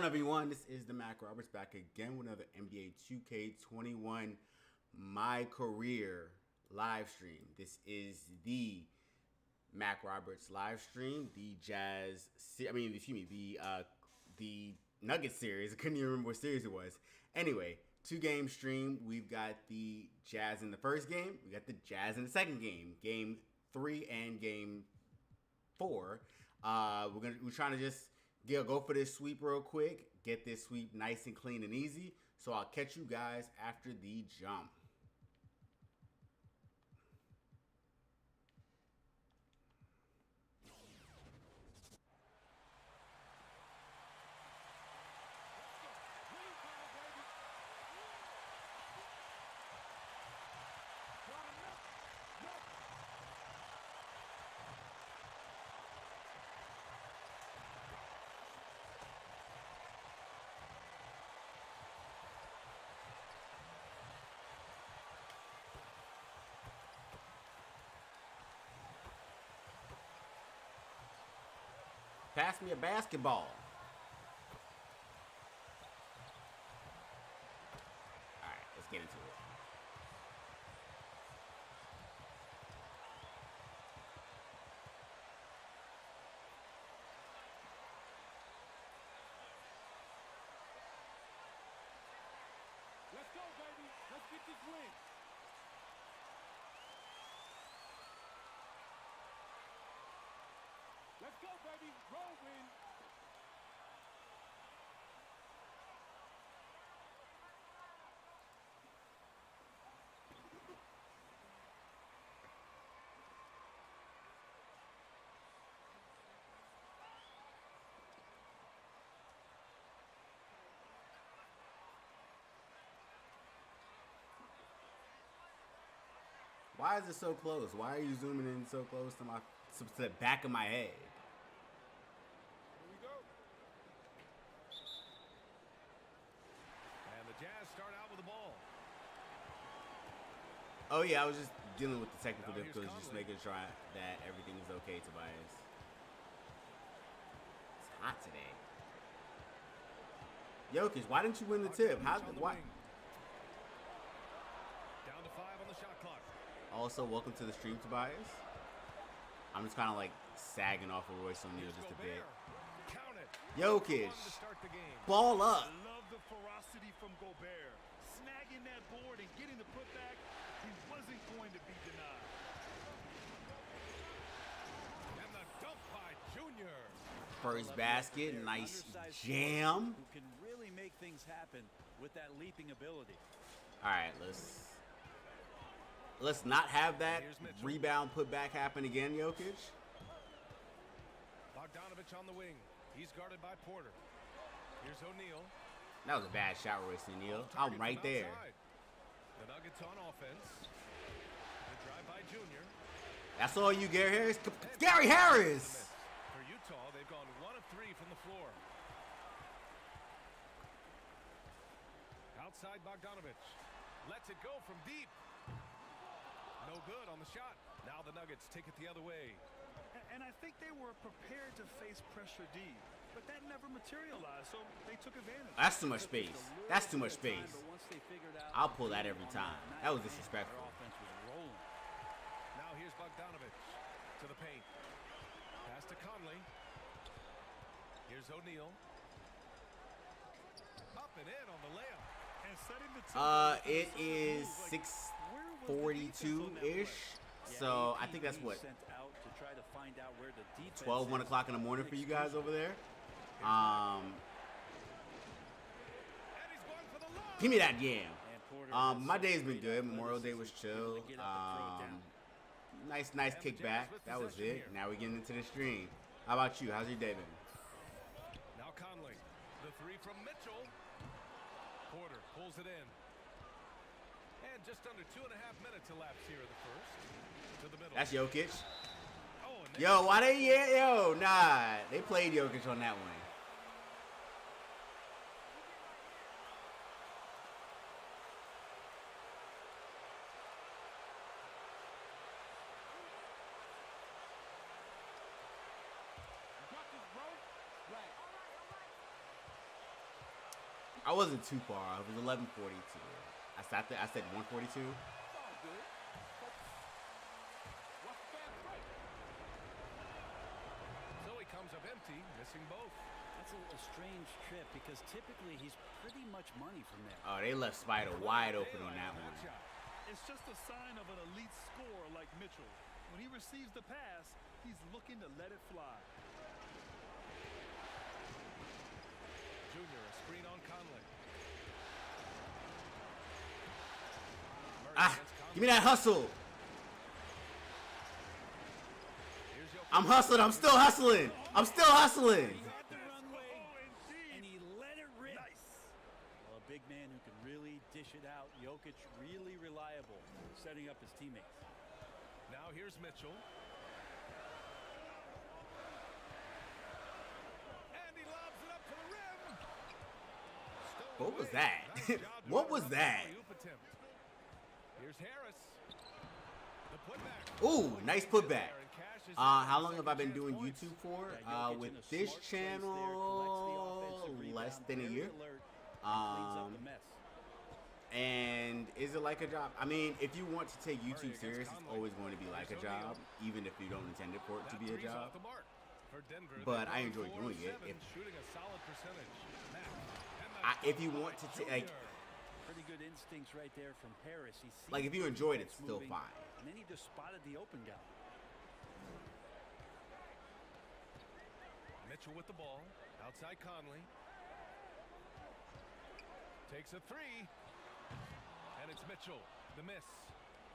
everyone? This is the Mack Roberts back again with another NBA 2K21 My Career live stream. This is the Mack Roberts live stream, the the Nuggets series. I couldn't even remember what series it was. Anyway, 2-game stream. We've got the Jazz in the first game. We got the Jazz in the second game. Game 3 and game 4. We're trying to just go for this sweep real quick. Get this sweep nice and clean and easy. So I'll catch you guys after the jump. Pass me a basketball. All right, let's get into it. Let's go, baby. Let's get this win. Let's go, baby. Roll win. Why is it so close? Why are you zooming in so close to the back of my head? Here we go. And the Jazz start out with the ball. Oh yeah, I was just dealing with the technical difficulties, just making sure that everything is okay, Tobias. It's hot today. Jokic, why didn't you win the tip? Why? Down to 5 on the shot clock. Also, welcome to the stream, Tobias. I'm just kind of like sagging off of Royce O'Neal just a bit. Jokic, ball up. I love the ferocity from Gobert. Snagging that board and getting the putback, he wasn't going to be denied. And the dunk by Junior. First basket, nice jam. Who can really make things happen with that leaping ability. All right, let's not have that rebound putback happen again, Jokic. Bogdanovich on the wing. He's guarded by Porter. Here's O'Neal. That was a bad shot, Royce O'Neal. I'm right there. The Nuggets on offense. The drive by Junior. That's all you, Gary Harris. Gary Harris! For Utah, they've gone 1 of 3 from the floor. Outside Bogdanovich. Lets it go from deep. No good on the shot. Now the Nuggets take it the other way. And I think they were prepared to face pressure D, but that never materialized, so they took advantage. That's too much space. That's too much space. I'll pull that every time. That was disrespectful. Now here's Bogdanovich to the paint. Pass to Conley. Here's O'Neal. Up and in on the layup. And setting the it is 6:42-ish. So I think that's what 12, 1 o'clock in the morning for you guys over there. Give me that yam. My day's been good. Memorial Day was chill. Nice kickback. That was it. Now we're getting into the stream. How about you? How's your day been? Now Conley, the 3 from Mitchell. Porter pulls it in. And just under 2.5 minutes elapsed here in the first. To the middle. That's Jokic. Oh, Yo, why they nah. They played Jokic on that one. I wasn't too far. It was 11:42. I said 142. So he comes up empty, missing both. That's a strange trip because typically he's pretty much money from there. Oh, they left Spider wide open on that one. It's just a sign of an elite scorer like Mitchell. When he receives the pass, he's looking to let it fly. Junior, a screen on Conley. Ah, give me that hustle. I'm hustling. I'm still hustling. I'm still hustling. He's at the runway, and he let it rip. Nice. Well, a big man who can really dish it out. Jokic really reliable, setting up his teammates. Now here's Mitchell. And he lobs it up to the rim. What was that? What was that? Here's Harris. The putback. Ooh, nice putback. How long have I been doing YouTube for? With this channel, less than a year. And is it like a job? I mean, if you want to take YouTube serious, it's always going to be like a job, even if you don't intend it for it to be a job. But I enjoy doing it. If you want to take, pretty good instincts right there from Harris. like if you enjoyed it, it's still fine. And then he just spotted the open guy. Mitchell with the ball, outside Conley. Takes a three. And it's Mitchell, the miss.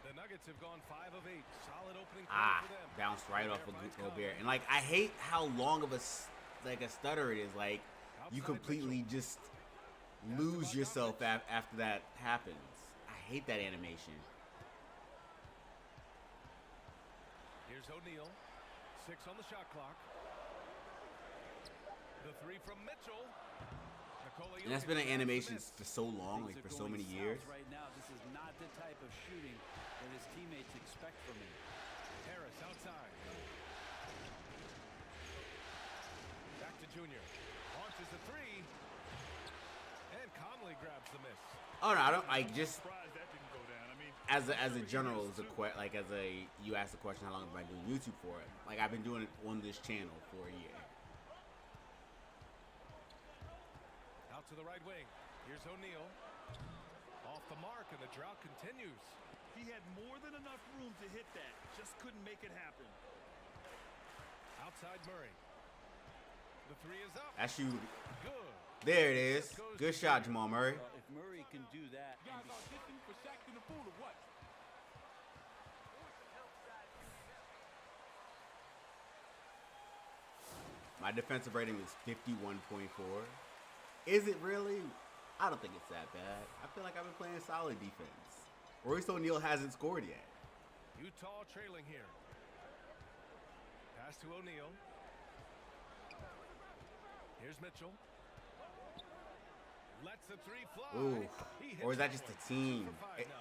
The Nuggets have gone 5 of 8. Solid opening for them. Bounced right off of Gobert. And like, I hate how long of a stutter it is. Like, you completely just lose yourself after that happens. I hate that animation. Here's O'Neal. 6 on the shot clock. The three from Mitchell. And that's been an animation for so long, like for so many years. Right now, this is not the type of shooting that his teammates expect from him. Harris outside. Back to Junior. Launches the three. And Conley grabs the miss. Oh no, I don't. I just Surprised that didn't go down. I mean, as a general, you asked the question, how long have I been doing YouTube for it? Like I've been doing it on this channel for a year. Out to the right wing. Here's O'Neal. Off the mark, and the drought continues. he had more than enough room to hit that. Just couldn't make it happen. Outside Murray. The three is up. That's you. Good. There it is. Good shot, Jamal Murray. Well, if Murray can do that, Guys auditioning for Shaq in the pool or what? My defensive rating is 51.4. Is it really? I don't think it's that bad. I feel like I've been playing solid defense. Royce O'Neal hasn't scored yet. Utah trailing here. Pass to O'Neal. Here's Mitchell. Lets the three fly. Ooh. Or is that just the team?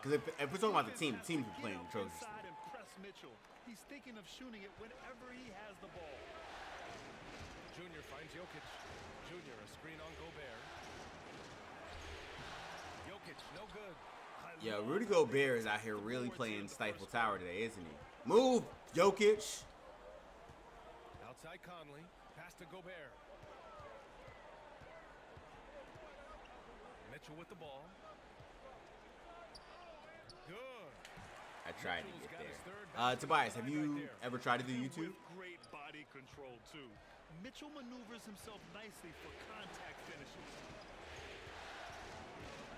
Because if we're talking about the team's been playing atrociously. Inside and press Mitchell. He's thinking of shooting it whenever he has the ball. Junior finds Jokic. Junior, a screen on Gobert. Jokic, no good. Yeah, Rudy Gobert is out here really playing Stifle Tower today, isn't he? Move, Jokic. Outside Conley. Pass to Gobert. Mitchell with the ball. Good. I tried to get there. Tobias, have you ever tried to do YouTube? With great body control too. Mitchell maneuvers himself nicely for contact finishes.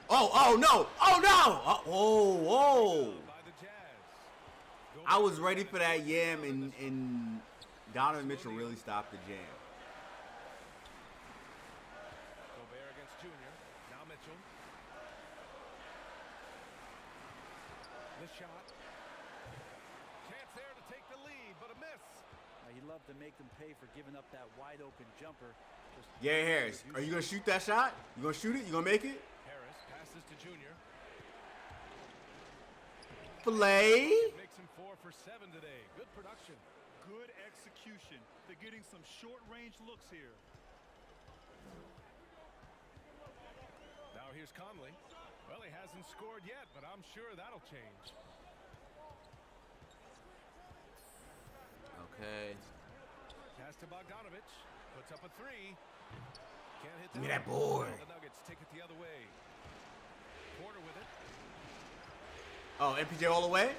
Oh no! Oh no! Oh. By the Jazz. I was ready for that yam, and Donovan Mitchell really stopped the jam. Gobert against Junior. Now Mitchell. The shot. Chance there to take the lead, but a miss. he loved to make them pay for giving up that wide open jumper. Gary Harris, are you gonna shoot that shot? You gonna shoot it? You gonna make it? Harris passes to Junior. Play. Makes him 4 for 7 today. Good production. Good execution. They're getting some short-range looks here. here's Conley. Well, he hasn't scored yet, but I'm sure that'll change. Okay. Pass to Bogdanovich. Puts up a three. Can't hit that. Give me that board. The Nuggets take it the other way. Porter with it. Oh, MPJ all the way?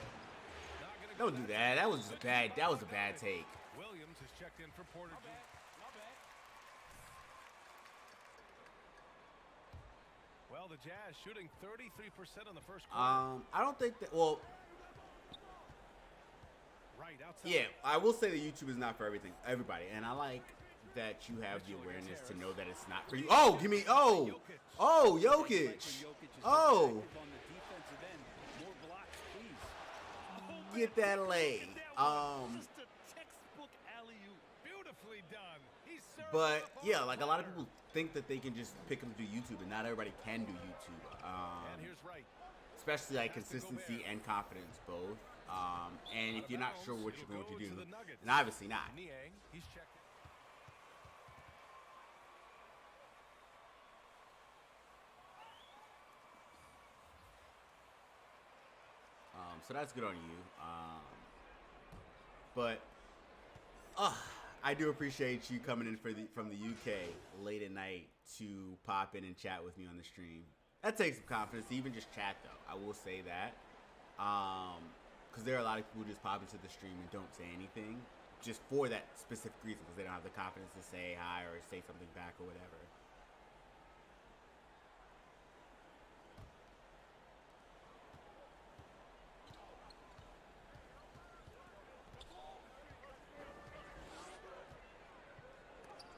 Not gonna Don't go do that. That was just bad. That was a bad take. Williams has checked in for Porter. Well, the Jazz shooting 33% on the first quarter. I don't think that. Well, Right outside. yeah, I will say that YouTube is not for everybody, and I like that you have the awareness to know that it's not for you. Oh, give me. Oh, Jokic. Oh, get that lay. Just a textbook alley-oop. Beautifully done. He served But up yeah, on like a the lot of corner. people think that they can just pick them through YouTube, and not everybody can do YouTube. And here's Wright. Especially like consistency and confidence both. And if you're not sure what you're going to do, then obviously not. Niang, he's checked. So that's good on you. But I do appreciate you coming in from the UK late at night to pop in and chat with me on the stream. That takes some confidence to even just chat, though. I will say that. Because there are a lot of people who just pop into the stream and don't say anything just for that specific reason, because they don't have the confidence to say hi or say something back or whatever.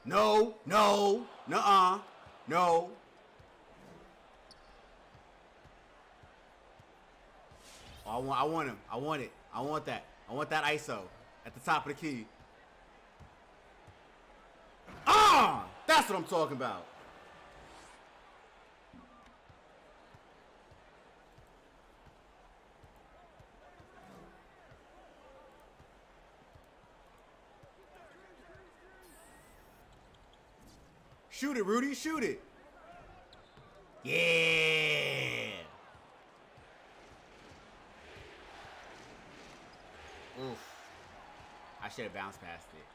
No, no, nuh-uh, no. Oh, I want him. I want it. I want that. I want that ISO at the top of the key. Ah, that's what I'm talking about. Shoot it, Rudy. Shoot it. Yeah. Oof. I should have bounced past it.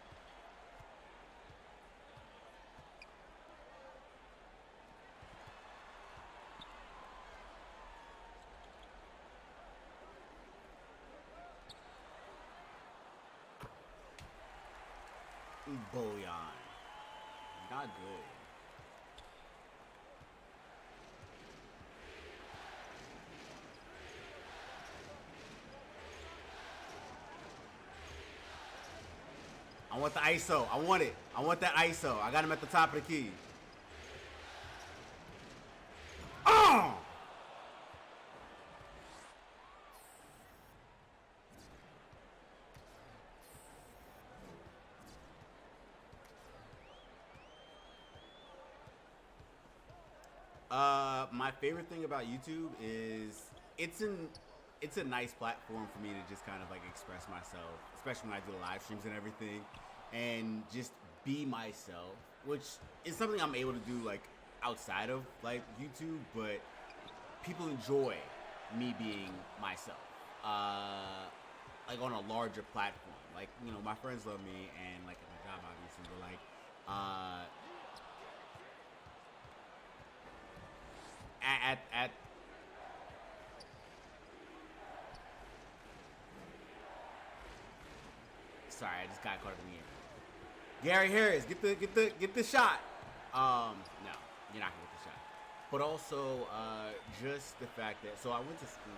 Bullion. Not good. I want the ISO. I want it. I want that ISO. I got him at the top of the key. Oh! My favorite thing about YouTube is it's a nice platform for me to just kind of like express myself, especially when I do live streams and everything, and just be myself, which is something I'm able to do like outside of like YouTube, but people enjoy me being myself, like on a larger platform. Like, you know, my friends love me, and like at my job obviously, but like at sorry, I just got caught up in the air. Gary Harris, get the shot. No, you're not gonna get the shot. But also, just the fact that, so I went to school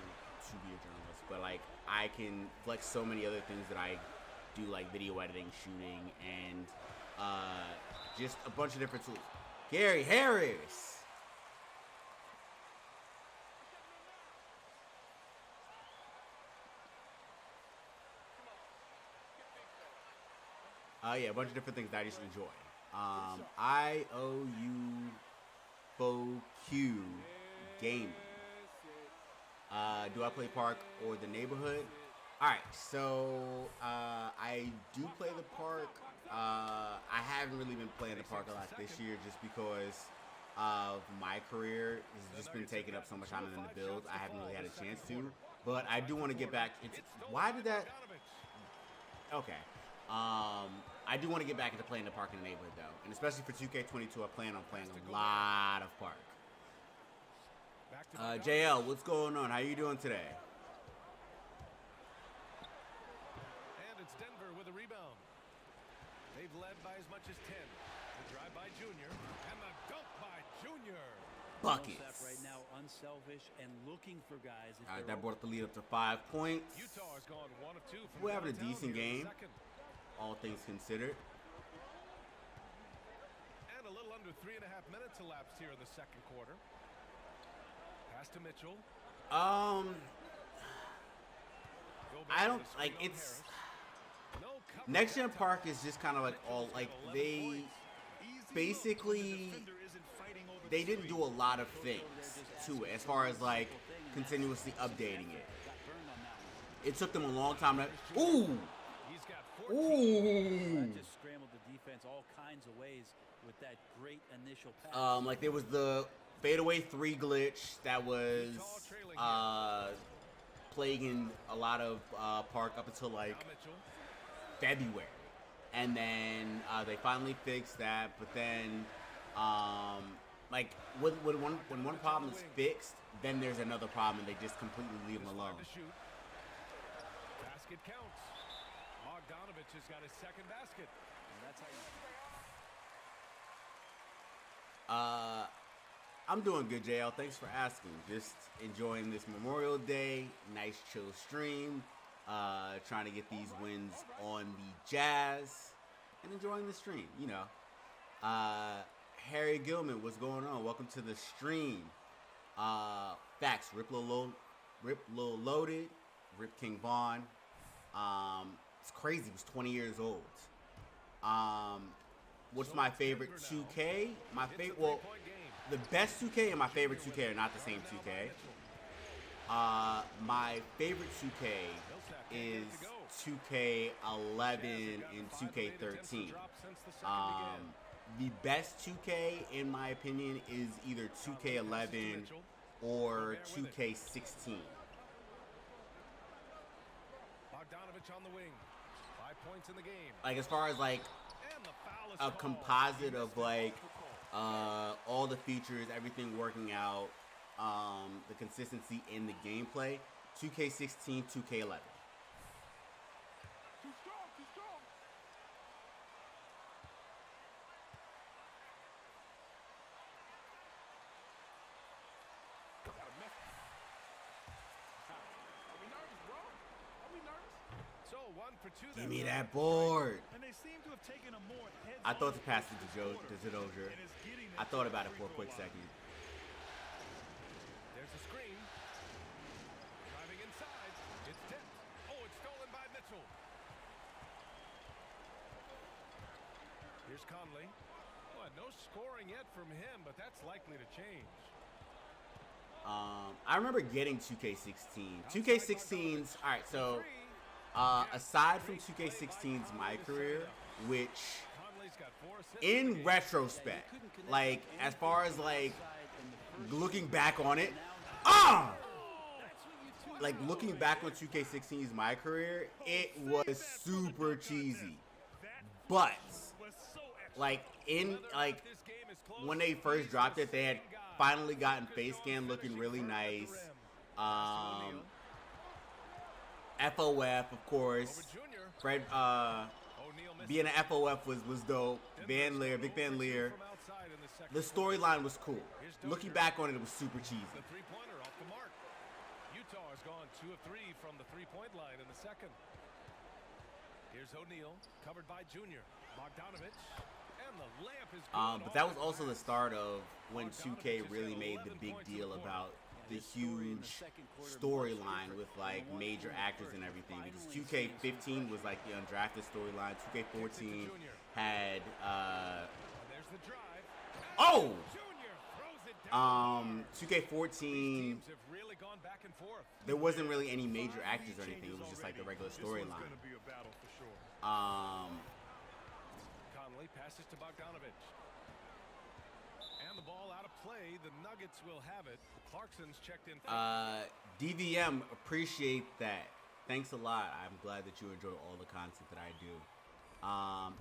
to be a journalist, but like I can flex so many other things that I do, like video editing, shooting, and just a bunch of different tools. Gary Harris. Yeah, a bunch of different things that I just enjoy. IOU Gaming. Do I play Park or the neighborhood? Alright, so I do play the Park. I haven't really been playing the Park a lot this year just because of my career has just been taking up so much time in the build. I haven't really had a chance to, but I do want to get back into. Why did that? Okay. I do want to get back into playing the park in the neighborhood though, and especially for 2K22, I plan on playing a lot of park. JL, what's going on? How you doing today? And it's Denver with a rebound. They've led by as much as 10. The drive by Junior and the dunk by Junior. Buckets. Right now, unselfish and looking for guys. All right, that brought the lead up to 5 points. Utah has gone 1 of 2 from We're having a decent here in the game, second. all things considered. And a little under 3.5 minutes elapsed here in the second quarter. Pass to Mitchell. I don't like it's. Next Gen Park is just kind of like all like they basically they didn't do a lot of things to it as far as like continuously updating it. It took them a long time to. Ooh. Ooh. Just scrambled the defense all kinds of ways with that great initial pass. Like there was the fadeaway 3 glitch that was plaguing a lot of park up until like February, and then they finally fixed that. But then, like when one problem is fixed, then there's another problem, and they just completely leave them alone. Basket counts. Bogdanovich has got his second basket. And that's how I'm doing good, JL. Thanks for asking. Just enjoying this Memorial Day, nice chill stream. Trying to get these wins on the Jazz and enjoying the stream, you know. Harry Gilman, what's going on? Welcome to the stream. Facts, Rip Lil Loaded, Rip King Vaughn. It's crazy, he was 20 years old. What's my favorite 2K? My favorite, well, the best 2K and my favorite 2K are not the same 2K. My favorite 2K is 2K11 and 2K13. The best 2K, in my opinion, is either 2K11 or 2K16. Bogdanovich on the wing. 5 points in the game. Like as far as like a composite of like all the features, everything working out, the consistency in the gameplay, 2K16, 2K11. Too strong. Got a mess. Are we nervous, bro? Are we nervous? So 1 for 2. Give me that board. And they seem to have taken a more I thought to pass it to Zidozier. I thought about it for a quick second. There's a screen. Driving inside. It's tipped. Oh, it's stolen by Mitchell. Here's Conley. Well, no scoring yet from him, but that's likely to change. I remember getting 2K16. 2K16's, all right, so aside from 2K16's Mycareer, which in retrospect, like as far as like looking back on it, like looking back on 2K16's Mycareer, it was super cheesy. But like in like when they first dropped it, they had finally gotten face scan looking really nice. FOF, of course. Fred, being an FOF was dope. Van Leer, Big Van Leer. The storyline was cool. Looking back on it, it was super cheesy. The three-pointer off the mark. Utah has gone 2 of 3 from the three-point line in the second. Here's O'Neal, covered by Junior. Bogdanovich, and the lamp is good. But that was also the start of when 2K really made the big deal about the huge storyline with like major actors and everything, because 2K15 was like the undrafted storyline. 2K14 had There's the drive. 2K14 Teams have really gone back and forth. there wasn't really any major actors or anything. It was just like the regular storyline. Conley passes to Bogdanovich. And And the ball out of play. The Nuggets will have it. Clarkson's checked in. DVM, appreciate that. Thanks a lot. I'm glad that you enjoy all the content that I do.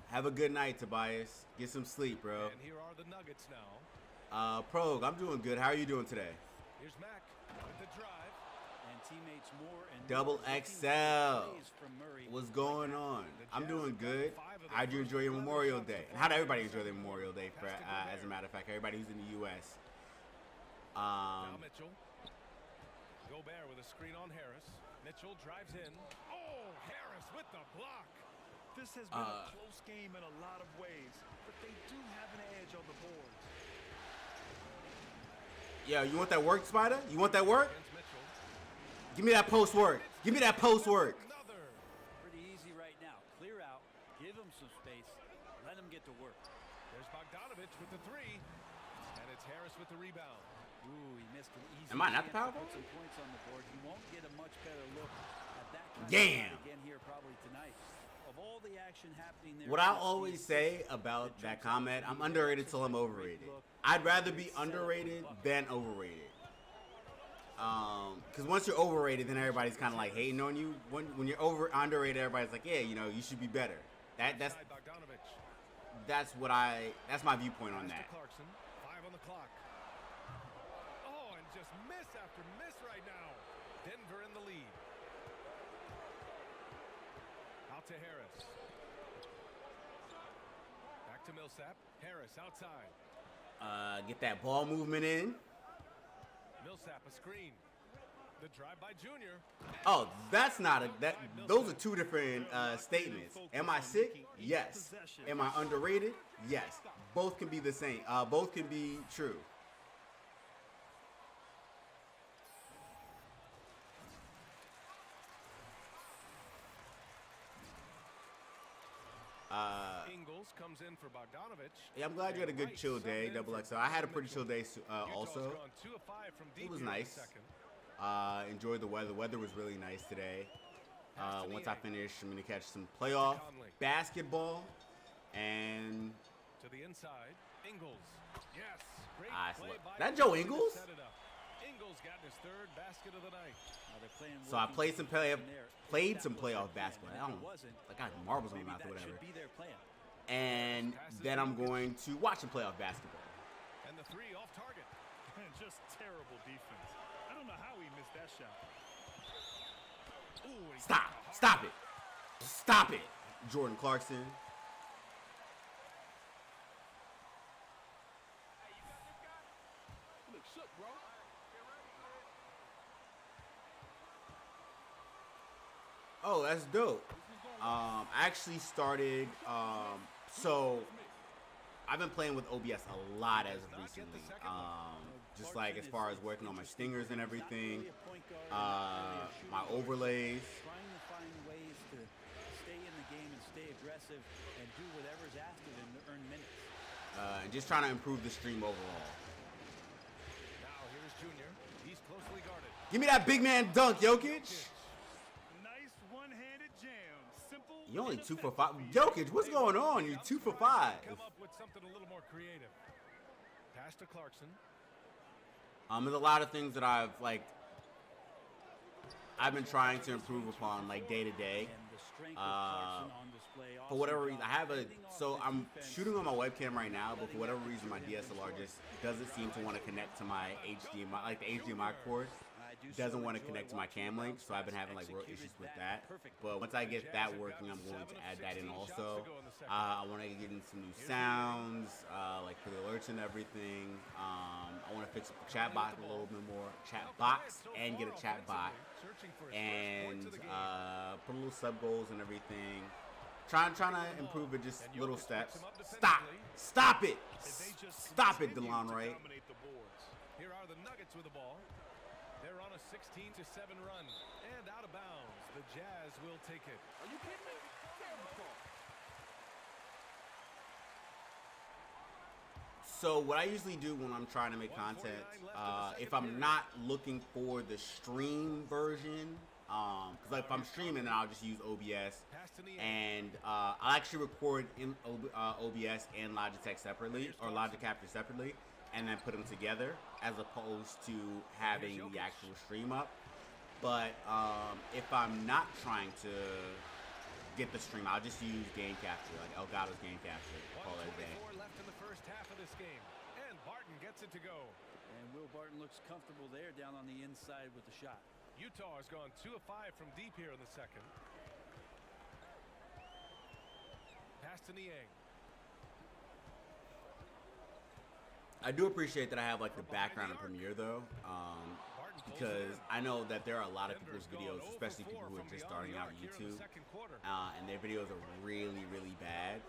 Have a good night, Tobias. Get some sleep, bro. And here are the Nuggets now. Prog, I'm doing good. How are you doing today? Here's Mack with the drive. And teammates more and Double more XL. plays from Murray. What's going on? I'm doing good. How'd you enjoy your Memorial Day? And how'd everybody enjoy their Memorial Day, as a matter of fact? Everybody who's in the U.S. Now Mitchell. Gobert with a screen on Harris. Mitchell drives in. Oh, Harris with the block. This has been a close game in a lot of ways, but they do have an edge on the boards. Yo, you want that work, Spider? You want that work? Against Mitchell. Give me that post work. Give me that post work. Another. Pretty easy right now. Clear out. Give him some space. Let him get to work. There's Bogdanovich with the three. And it's Harris with the rebound. Ooh, he missed an easy Am I not the chance power to forward? put some points on the board. He won't get a much better look at that kind of Damn. shot again here probably tonight. Of all the action happening there, What I always say about that comment, I'm underrated till I'm overrated. I'd rather be underrated than overrated. Because once you're overrated, then everybody's kind of like hating on you. When you're underrated, everybody's like, yeah, you know, you should be better. That's Bogdanovich. that's my viewpoint on that. Clarkson. 5 on the clock. Oh, and just miss after miss right now. Denver in the lead. Out to Harris. Back to Millsap. Harris outside. Get that ball movement in. Millsap a screen. The drive by Junior. Oh, that's not those are two different statements. Am I sick? Yes. Am I underrated? Yes. Both can be the same. Both can be true. Ingles comes in for Bogdanovich. Yeah, I'm glad you had a good chill day, Double XL. I had a pretty chill day also. Utah's gone 2 of 5 from deep It was here in the nice. second. Enjoyed the weather. The weather was really nice today. Once I finish, I'm going to catch some playoff basketball. And To the inside. Ingles. Yes. Great play by that Joe to Ingles? set it up. Ingles got his 3rd basket of the night. they're playing So I working played some position there. played That some was playoff their plan, basketball. and I if don't it wasn't, like I got marbles in maybe my mouth or that whatever. should be their plan. And then I'm going to watch some playoff basketball. And the 3 off target. Just terrible defense. I don't know how he missed that shot. Ooh, he Stop! got the Stop it! Stop it! Jordan Clarkson. Look shook, bro. Oh, that's dope. I actually started. So I've been playing with OBS a lot as of recently. Just like as far as working on my stingers and everything, my overlays. Trying to find ways to stay in the game and stay aggressive and do whatever's asked of him to earn minutes. And just trying to improve the stream overall. Now here's Junior. He's closely guarded. Give me that big man dunk, Jokic. Nice one-handed jam. Simple. You only and 2 for 5. effective. Jokic, what's going on? You're 2 for 5. Come up with something a little more creative. Pass to Clarkson. There's a lot of things that I've been trying to improve upon like day to day. And the strength of Clarkson on display. For whatever Also reason, got I have a heading off so the I'm defense. shooting on my webcam right now, but for whatever reason, my DSLR just doesn't seem to want to connect to my HDMI, like the HDMI cord. I do Doesn't so want to enjoy connect to my watching cam link, so I've been Browns having like real executed issues with that that. perfectly. But once I get that working, I'm going to add that in also. I want to get in some new sounds, like for the alerts and everything. I want to fix up the chat box a little bit more, chat box, and get a chat bot, and put a little sub goals and everything. Trying to improve it, just little steps. Stop it! Stop it, DeLon Wright. Dominate the boards. Here are the Nuggets with the ball. They're on a 16-7 run. And out of bounds. The Jazz will take it. Are you kidding me? Terrible call. So what I usually do when I'm trying to make content, if I'm not looking for the stream version, because like if I'm streaming, then I'll just use OBS, Pass to Niang. and I'll actually record in OBS and Logitech separately, or Logic Capture separately. and then put them together, as opposed to having the actual stream up. But if I'm not trying to get the stream, I'll just use game capture, like Elgato's game capture. Call it a day. 1:24 left in the first half of this game, and Barton gets it to go. And Will Barton looks comfortable there down on the inside with the shot. Utah has gone 2 of 5 from deep here in the second. Pass to Niang. I do appreciate that I have like the background in Premiere though, because I know that there are a lot of people's videos, especially people who are just starting out YouTube, and their videos are really, really bad,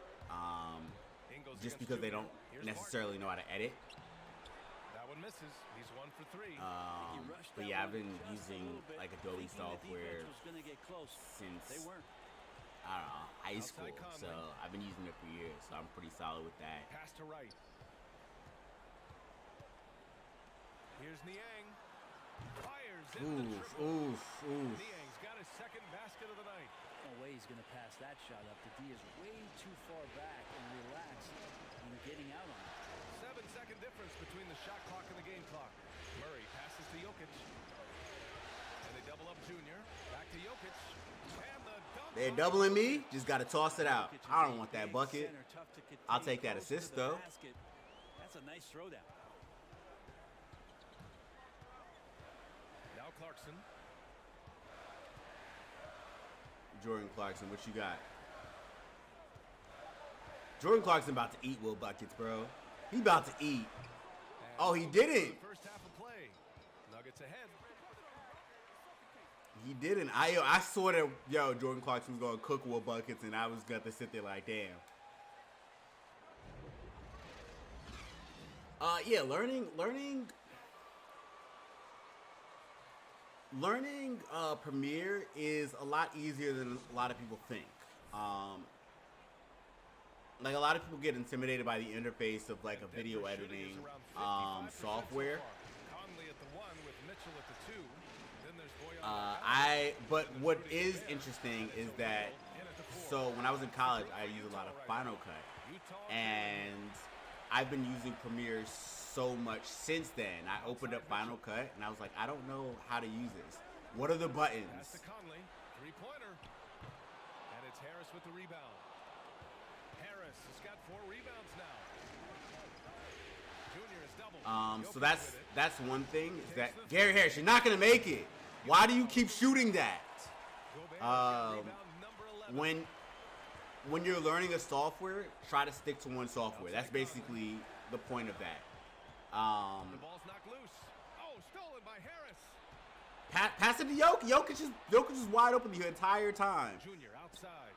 just because they don't necessarily know how to edit. That one misses. He's 1 for 3. But yeah, I've been using like Adobe software since, I don't know, high school, so I've been using it for years, so I'm pretty solid with that. Pass to right. Here's Niang. Fires into the triple. Niang's got his second basket of the night. No way he's going to pass that shot up. The D is way too far back and relaxed and getting out on it. 7-second difference between the shot clock and the game clock. Murray passes to Jokic. And they double up Junior. Back to Jokic. And the dunk. They're doubling me. Just got to toss it out. I don't want that bucket. I'll take that assist though. That's a nice throwdown. Now Clarkson. Jordan Clarkson, what you got? Jordan Clarkson about to eat Will buckets, bro. He about to eat. Oh, he didn't. First half of play. Nuggets ahead. He didn't. I saw that, Jordan Clarkson was going to cook Will buckets, and I was going to sit there like, damn. Yeah, learning Premiere is a lot easier than a lot of people think. Like a lot of people get intimidated by the interface of like a video editing software. Conley at the 1 with Mitchell at the 2. Then there's Boyan. But what is interesting is that, so when I was in college, I used a lot of Final Cut, and I've been using Premiere so much since then. I opened up Final Cut and I was like, I don't know how to use this. What are the buttons? Pass to Conley. 3-pointer. And it's Harris with the rebound. Harris has got 4 rebounds now. Junior is double. So that's one thing, is that Gary Harris, you're not gonna make it. Why do you keep shooting that? When you're learning a software, try to stick to one software. That's basically the point of that. The ball's knocked loose. Oh, stolen by Harris. Pass it to Jokic. Jokic is wide open the entire time. Junior outside.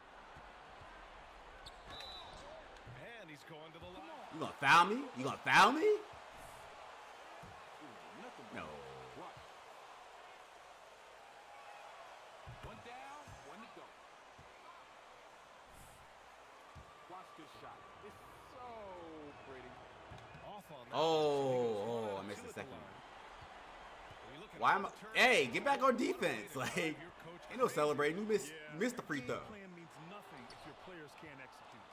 And he's going to the line. You gonna foul me? You gonna foul me? No. One down, one to go. Watch this shot. It's so pretty. Off on that. Oh, I missed the second one. Why am I? Hey, get back on defense. Like, ain't no celebrating. You missed the free throw. Game plan means nothing if your players can't execute.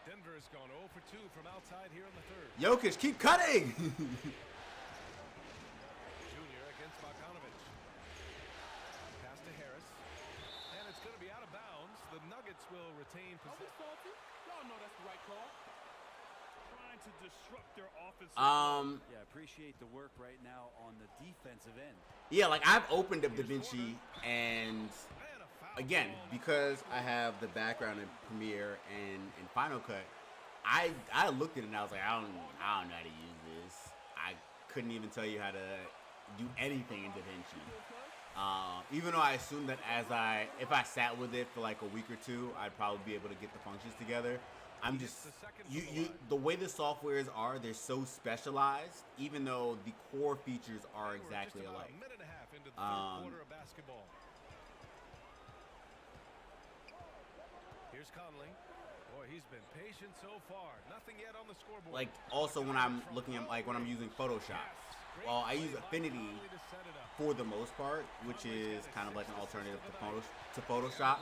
Denver has gone 0 for 2 from outside here in the third. Jokic, keep cutting. Junior against Bogdanovic. Pass to Harris. And it's going to be out of bounds. The Nuggets will retain Are we possession. salty? Y'all know that's the right call. Trying to disrupt their offensive Yeah, appreciate the work right now on the defensive end. Yeah, like I've opened up DaVinci, and again, because I have the background in Premiere and in Final Cut, I looked at it and I was like, I don't know how to use this. I couldn't even tell you how to do anything in DaVinci. Even though I assumed that if I sat with it for like a week or two, I'd probably be able to get the functions together. I'm just, the way the softwares are, they're so specialized, even though the core features are exactly Just about alike. a minute and a half into the third quarter of basketball. Here's Conley. Boy, he's been patient so far. Nothing yet on the scoreboard. Like, also when I'm looking at, like when I'm using Photoshop, well, I use Affinity for the most part, which is kind of like an alternative to Photoshop.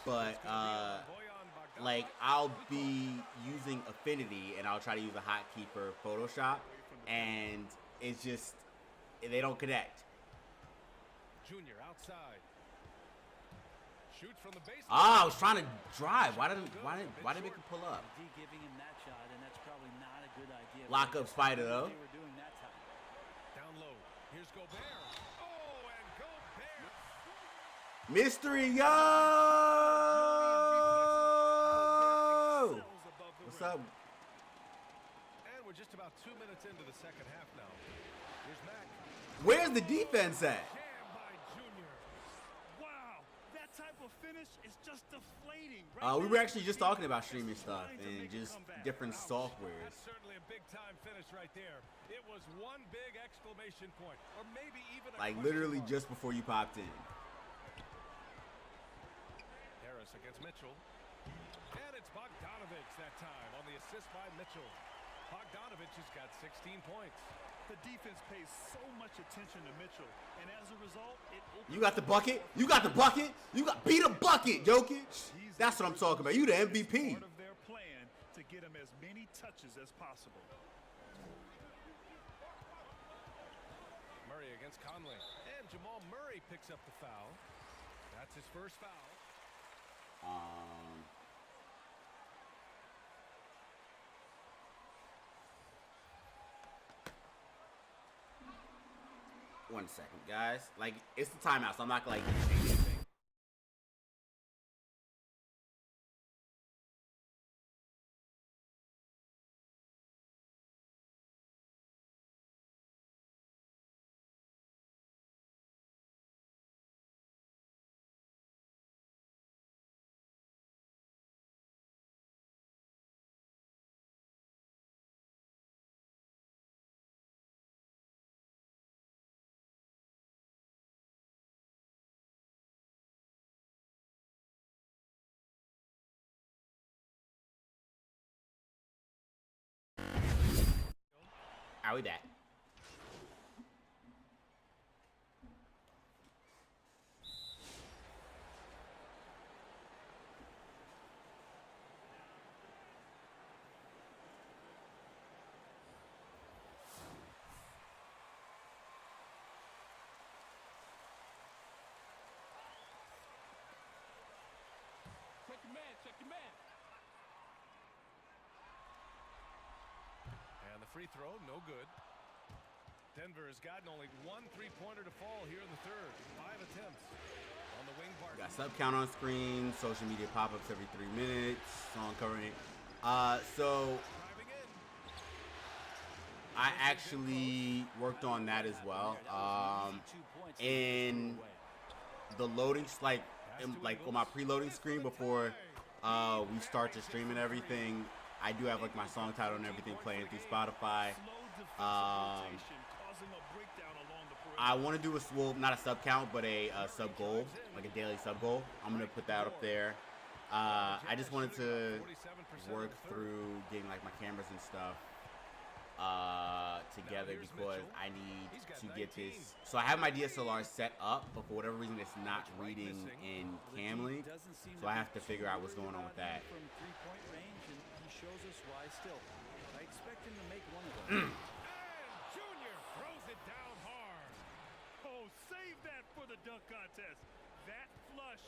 But, like, I'll be using Affinity and I'll try to use a hotkey for Photoshop, and it's just they don't connect. Junior outside. Shoots from the baseline. Ah, I was trying to drive. Why did make him pull up? D giving him that shot, and that's probably not a good idea. Lock up Spider though. They were doing that time. Down low. Here's Gobert. Oh, and Gobert. Mystery, yo! What's up? And we're just about 2 minutes into the second half now. Here's Mack. Where's the defense at? Jam by Junior. Wow, that type of finish is just deflating. We were actually just talking about streaming stuff and just different softwares. That's certainly a big-time finish right there. It was one big exclamation point, or maybe even a Like question literally mark. just before you popped in. Harris against Mitchell. And it's Bogdanovich that time on the assist by Mitchell. Bogdanovich has got 16 points. The defense pays so much attention to Mitchell, and as a result, it opens You got the bucket? You got the bucket? You got beat a bucket, Jokic. That's what I'm talking about. You the MVP. part of their plan to get him as many touches as possible. Murray against Conley. And Jamal Murray picks up the foul. That's his first foul. One second, guys. Like, it's the timeout, so I'm not gonna like change anything. Are we back? Check your man. And the free throw, no good. Denver has gotten only one three-pointer to fall here in the third. 5 attempts on the wing part. Got sub count on screen, social media pop-ups every 3 minutes, song covering it. So Driving in. I actually worked on that as well. In the loading, like on my preloading screen before we start to stream and everything, I do have like my song title and everything playing through Spotify. I want to do a not a sub count, but a sub goal, like a daily sub goal. I'm gonna put that up there. I just wanted to work through getting like my cameras and stuff together because I need to get this. So I have my DSLR set up, but for whatever reason it's not reading in Camlink. So I have to figure out what's going on with that. From 3-point range, and he shows us why still. I expect him to make one of them. And Junior throws it down hard. Oh, save that for the dunk contest. That flush.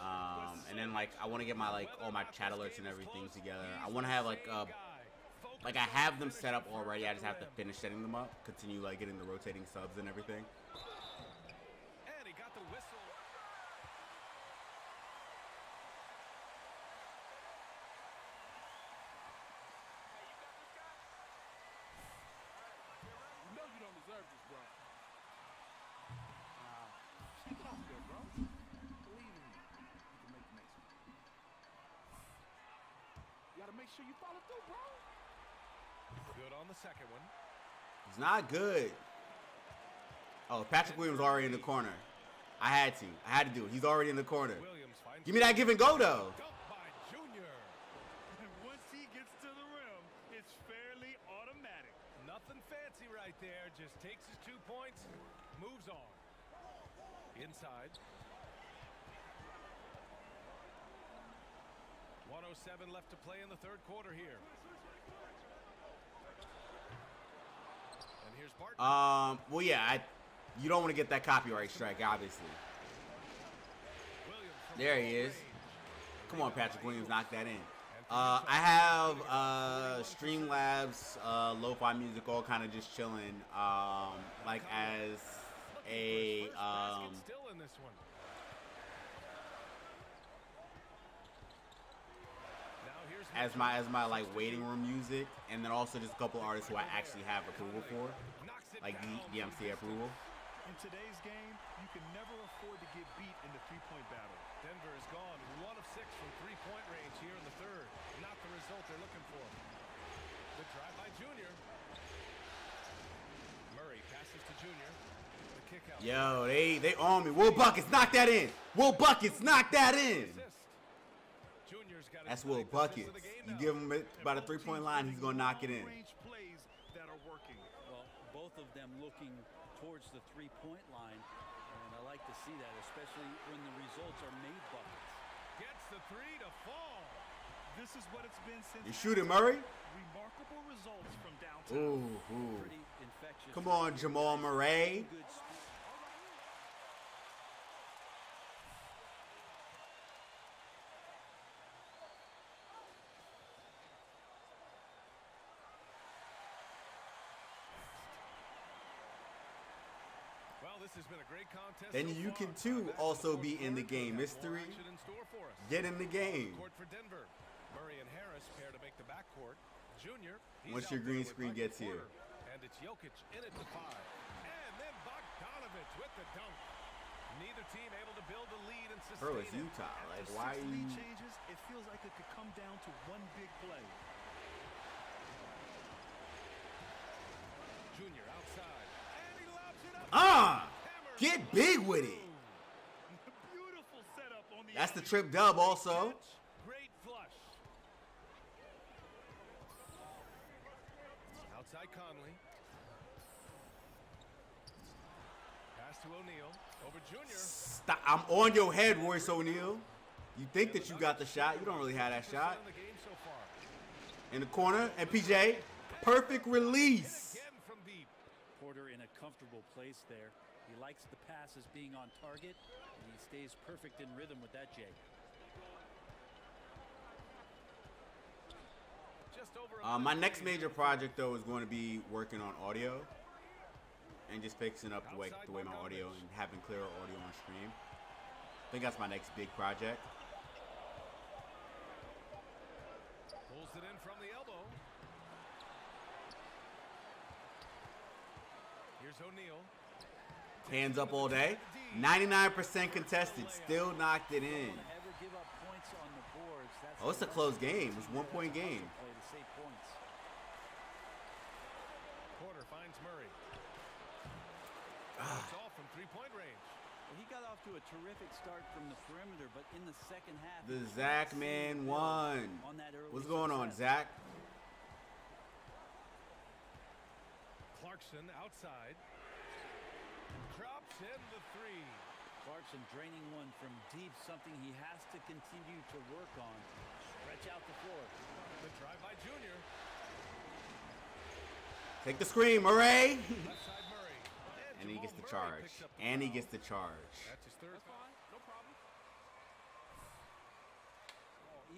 And then like I want to get my like all my chat alerts and everything together. I want to have like I have them set up already. I just have to finish setting them up. Continue like getting the rotating subs and everything. And he got the whistle. You know you don't deserve this, bro. Keep it up there, bro. Believe in me. You can make the next one. You gotta make sure you follow through, bro. Good on the second one. He's not good. Oh, Patrick Williams already in the corner. I had to do it. He's already in the corner. Williams finds Give me that give and go though. dunk by Junior. And once he gets to the rim, it's fairly automatic. Nothing fancy right there. Just takes his 2 points, moves on. Inside. 1:07 left to play in the third quarter here. And And here's Barton. Well, yeah, you don't want to get that copyright strike, obviously. Williams from There he long is. range. Come on, Patrick Williams, knock that in. I have Streamlabs, lo-fi music, all kind of just chilling, like as a Still in this one. Now here's as my like waiting room music, and then also just a couple artists who I actually have approval for, like DMC approval. In today's game, you can never afford to get beat in the three-point battle. Denver has gone 1 of 6 from three-point range here in the third. Not the result they're looking for. The drive by Junior. Murray passes to Junior. The kick out. Yo, they on me. Will Buckets, knock that in. Will Buckets, knock that in. Junior's got That's his Will ninth assist Buckets. of the game You now. give him by the three-point line, he's gonna knock it in. Range plays that are working. Well, both of them looking towards the three-point line, and I like to see that, especially when the results are made buckets. Gets the three to fall. This is what it's been since. You shoot it, Murray. Remarkable results from downtown. Ooh. Pretty infectious. Come on, Jamal Murray. Good speed. Well, this has been a great contest. Then so you far. can too That's also the be fourth in the quarter. game. We've got Mystery, more action in store for us. get in the game. Court for Denver. Murray and Harris pair to make the backcourt. Junior. He's Once out your there green with screen Michael gets here. Porter. And it's Jokic in it to 5. And then Bogdanovich with the dunk. Neither team able to build a lead and sustain Bro, it's it. Utah. Like, After why 6 are you? lead changes, it feels like it could come down to one big play. Junior outside. And he lobs it up. Ah, Hammer. get big with it. Beautiful setup on the That's the alley. trip dub also. Great flush. Outside Conley. Pass to O'Neal. Over Junior. Stop. I'm on your head, Royce O'Neal. You think that you got the shot. You don't really have that shot. In the game so far. In the corner. And PJ, perfect release. Again from deep. Porter in a comfortable place there. He likes the passes being on target, and he stays perfect in rhythm with that, Jay. Just over My next major project though is going to be working on audio and just fixing up the way my audio and having clearer audio on stream. I think that's my next big project. Pulls it in from the elbow. Here's O'Neal. Hands up all day. 99% contested. Still knocked it in. Don't ever give up points on the boards. That's Oh, it's a close game. It's 1 point game. Play to save points. Porter finds Murray. It's off from three-point range. Well, he got off to a terrific start from the perimeter, but in the second half, The Zach man won. on that early What's going on, success. Zach? Clarkson outside. Drops in the three. Clarkson draining one from deep, something he has to continue to work on. Stretch out the floor. The drive by Junior. Take the screen, Murray. Left side Murray. And he Jamal gets the Murray charge. picks up the And he foul. gets the charge. That's his third foul. No problem.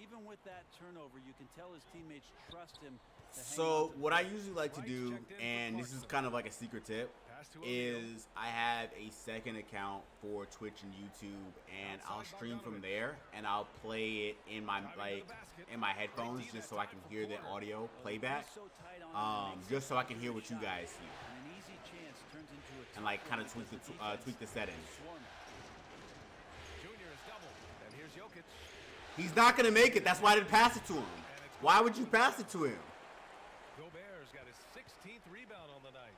Even with that turnover, you can tell his teammates trust him to hang So on to the what I ball. usually like to do, and this is kind of like a secret tip, Pass to O'Neal. is I have a second account for Twitch and YouTube, and I'll stream from there, and I'll play it in my headphones just so I can hear the audio playback, He's so tight on it, it makes just it so I can a hear good what you shot. guys hear, And an easy chance turns into a and like tough kind one of tweak because the tweak the settings. swarming. Junior is doubled. And here's Jokic. He's not gonna make it. That's why I didn't pass it to him. Why would you pass it to him? Gobert's got his 16th rebound on the night.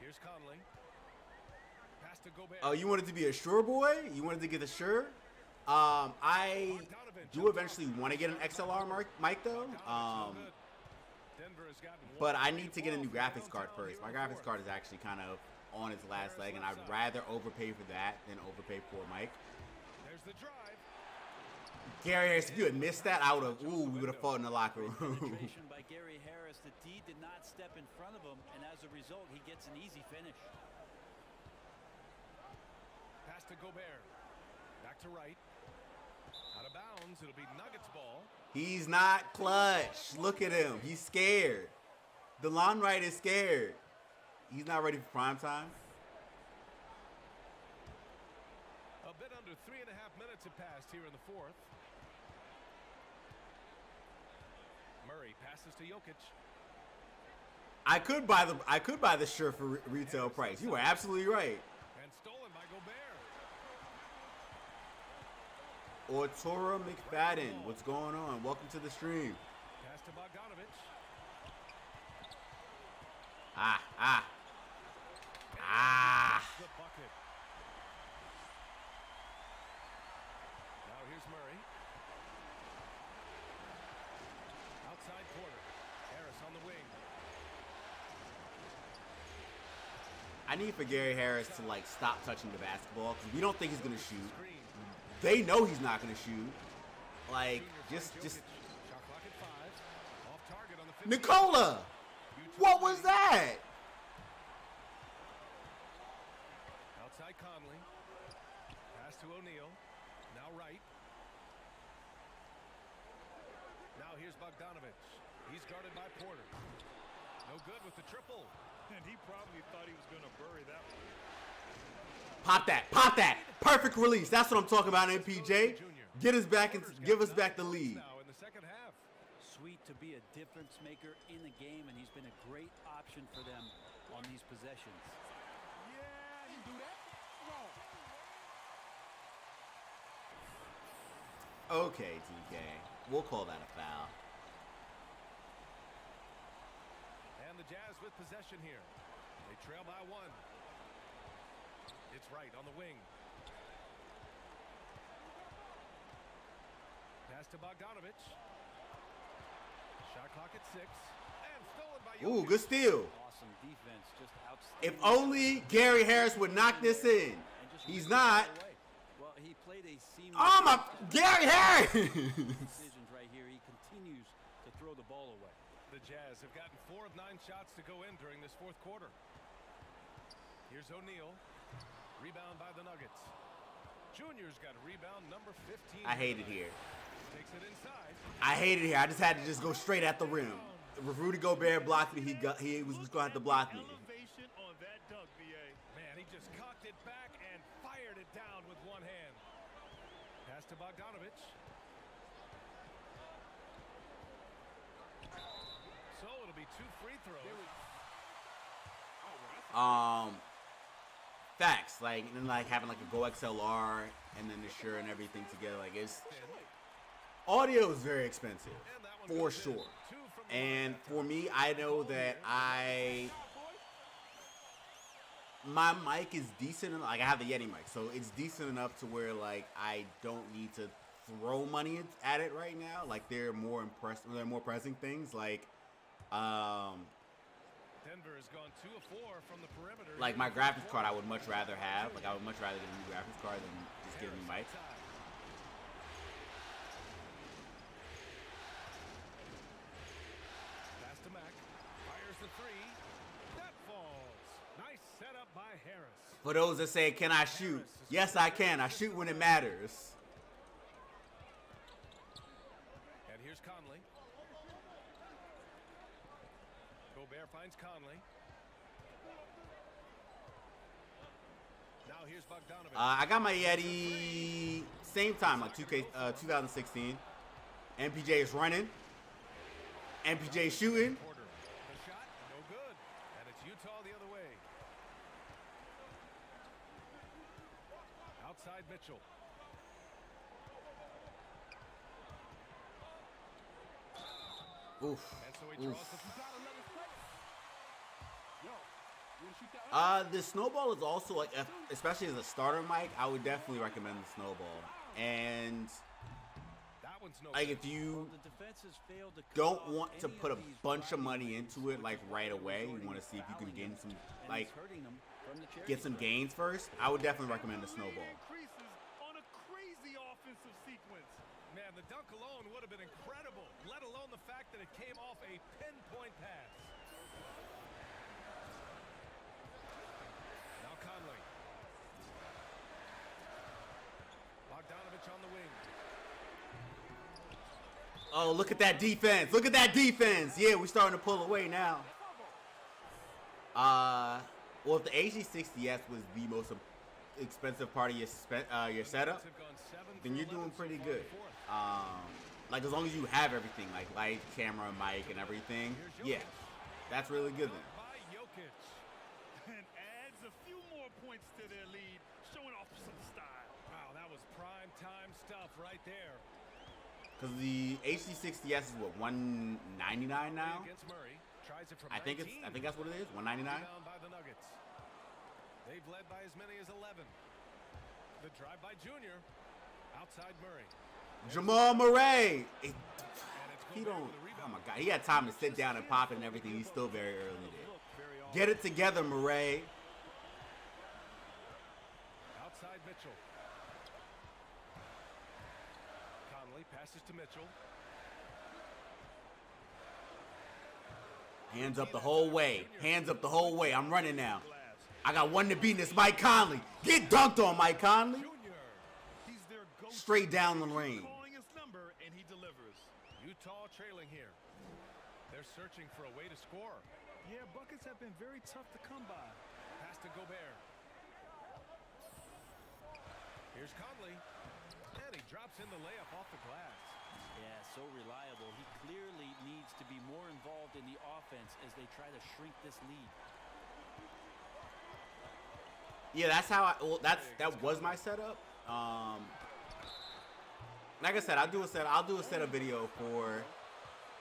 Here's Conley. Pass to Gobert. Oh, you wanted to be a sure boy? You wanted to get a sure? I do eventually want to get an XLR mic though. Denver has gotten one But I free need to get a ball new from graphics card downtown first. here My in the graphics fourth. card is actually kind of on its last leg, and I'd rather overpay for that than overpay for a mic. There's the drive. Gary Harris, if you had missed that, I would have. Ooh, we would have fought in the locker room. Penetration by Gary Harris. The D did not step in front of him, and as a result, he gets an easy finish. Pass to Gobert. Back to right. Out of bounds. It'll be Nuggets ball. He's not clutch. Look at him. He's scared. DeLon Wright is scared. He's not ready for prime time. A bit under 3.5 minutes have passed here in the fourth. Murray passes to Jokic. I could buy the shirt for retail price. You were absolutely right. And stolen by Gobert. Ortora McFadden, what's going on? Welcome to the stream. Pass to Bogdanovich. The bucket. Now here's Murray. Outside Porter. Harris on the wing. I need for Gary Harris to like stop touching the basketball because we don't think he's gonna shoot. They know he's not gonna shoot. Like just Shot clock at 5. Off target on the 15. Nicola. What was that? Outside Conley. Pass to O'Neal. Now right. Now here's Bogdanovich. He's guarded by Porter. No good with the triple. And he probably thought he was going to bury that one. Pop that. Pop that. Perfect release. That's what I'm talking about, MPJ. Get us back and give us back the lead. Now in the second half. Sweet to be a difference maker in the game, and he's been a great option for them on these possessions. Yeah, you do that. Come on. Okay, DK. We'll call that a foul. And the Jazz with possession here. They trail by 1. It's right on the wing. Pass to Bogdanovich. Shot clock at 6. And stolen by Jokic. Ooh, good steal. Awesome defense, just outstanding. If only Gary Harris would knock this in. He's not. Well, he played a seamless. Oh my, Gary Harris! Decisions right here. He continues to throw the ball away. The Jazz have gotten 4 of 9 shots to go in during this fourth quarter. Here's O'Neal. Rebound by the Nuggets. Junior's got rebound number 15. I hate it here. Takes it inside. I hate it here. I just had to just go straight at the rim. If Rudy Gobert blocked me, he was just going to have to block me. Elevation on that dunk, BA. Man, he just cocked it back and fired it down with one hand. Pass to Bogdanovich. So it'll be 2 free throws. Facts. Like, and then like having like a Go XLR and then the shirt and everything together. Like it's audio is very expensive for sure. And for me, I know that my mic is decent. Like I have the Yeti mic, so it's decent enough to where like I don't need to throw money at it right now. Like they're more pressing things. Like Denver has gone 2 of 4 from the perimeter. like my graphics card, I would much rather have. Like I would much rather get a new graphics card than just get a new mic. Pass to Mack. Fires the 3. That falls. Nice setup by Harris. For those that say, can I shoot? Yes, I can. I shoot when it matters. And here's Conley. Gobert finds Conley. Now here's Bogdanovich. I got my Yeti same time, like 2016. MPJ is running. MPJ is shooting. Porter. The shot, no good. And it's Utah the other way. Outside Mitchell. Oof. And so he draws Oof. the Yo, you wanna shoot that? The snowball is also like, especially as a starter mic, I would definitely recommend the snowball. And that one's no like good. if you Well, the defense has failed to don't cut off want to any put a of these bunch of wide money open into it like switches right by away, you resorting want to to see if you can fouling gain them, some and like it's hurting them from the charity get some stripe. gains first. I would definitely recommend the snowball. Increases on a crazy offensive sequence. Man, the dunk alone would have been incredible, let alone the fact that it came off a pinpoint pass. Now Conley. Bogdanovich on the wing. Oh, look at that defense. Look at that defense. Yeah, we're starting to pull away now. Well, if the HD60S was the most expensive part of your setup, then you're doing pretty good. Like, as long as you have everything, like light, camera, mic, and everything, yeah, that's really good then. And adds a few more points to their lead, showing off some style. Wow, that was prime time stuff right there. Because the HD60S is what, $199 now? Against Murray. Tries it from I think that's what it is, $199. Down by the Nuggets. They've led by as many as 11. The drive by Junior. Outside Murray. Jamal Murray. He don't. Oh my God. He had time to sit down and pop it and everything. He's still very early there. Get it together, Murray. Outside Mitchell. Conley passes to Mitchell. Hands up the whole way. Hands up the whole way. I'm running now. I got one to beat, and it's Mike Conley. Get dunked on, Mike Conley. Straight down the lane. Calling his number, and he delivers. Utah trailing here. They're searching for a way to score. Yeah, buckets have been very tough to come by. Pass to Gobert. Here's Conley. And he drops in the layup off the glass. Yeah, so reliable. He clearly needs to be more involved in the offense as they try to shrink this lead. Yeah, that's how that was my setup. Like I said, I'll do a setup video for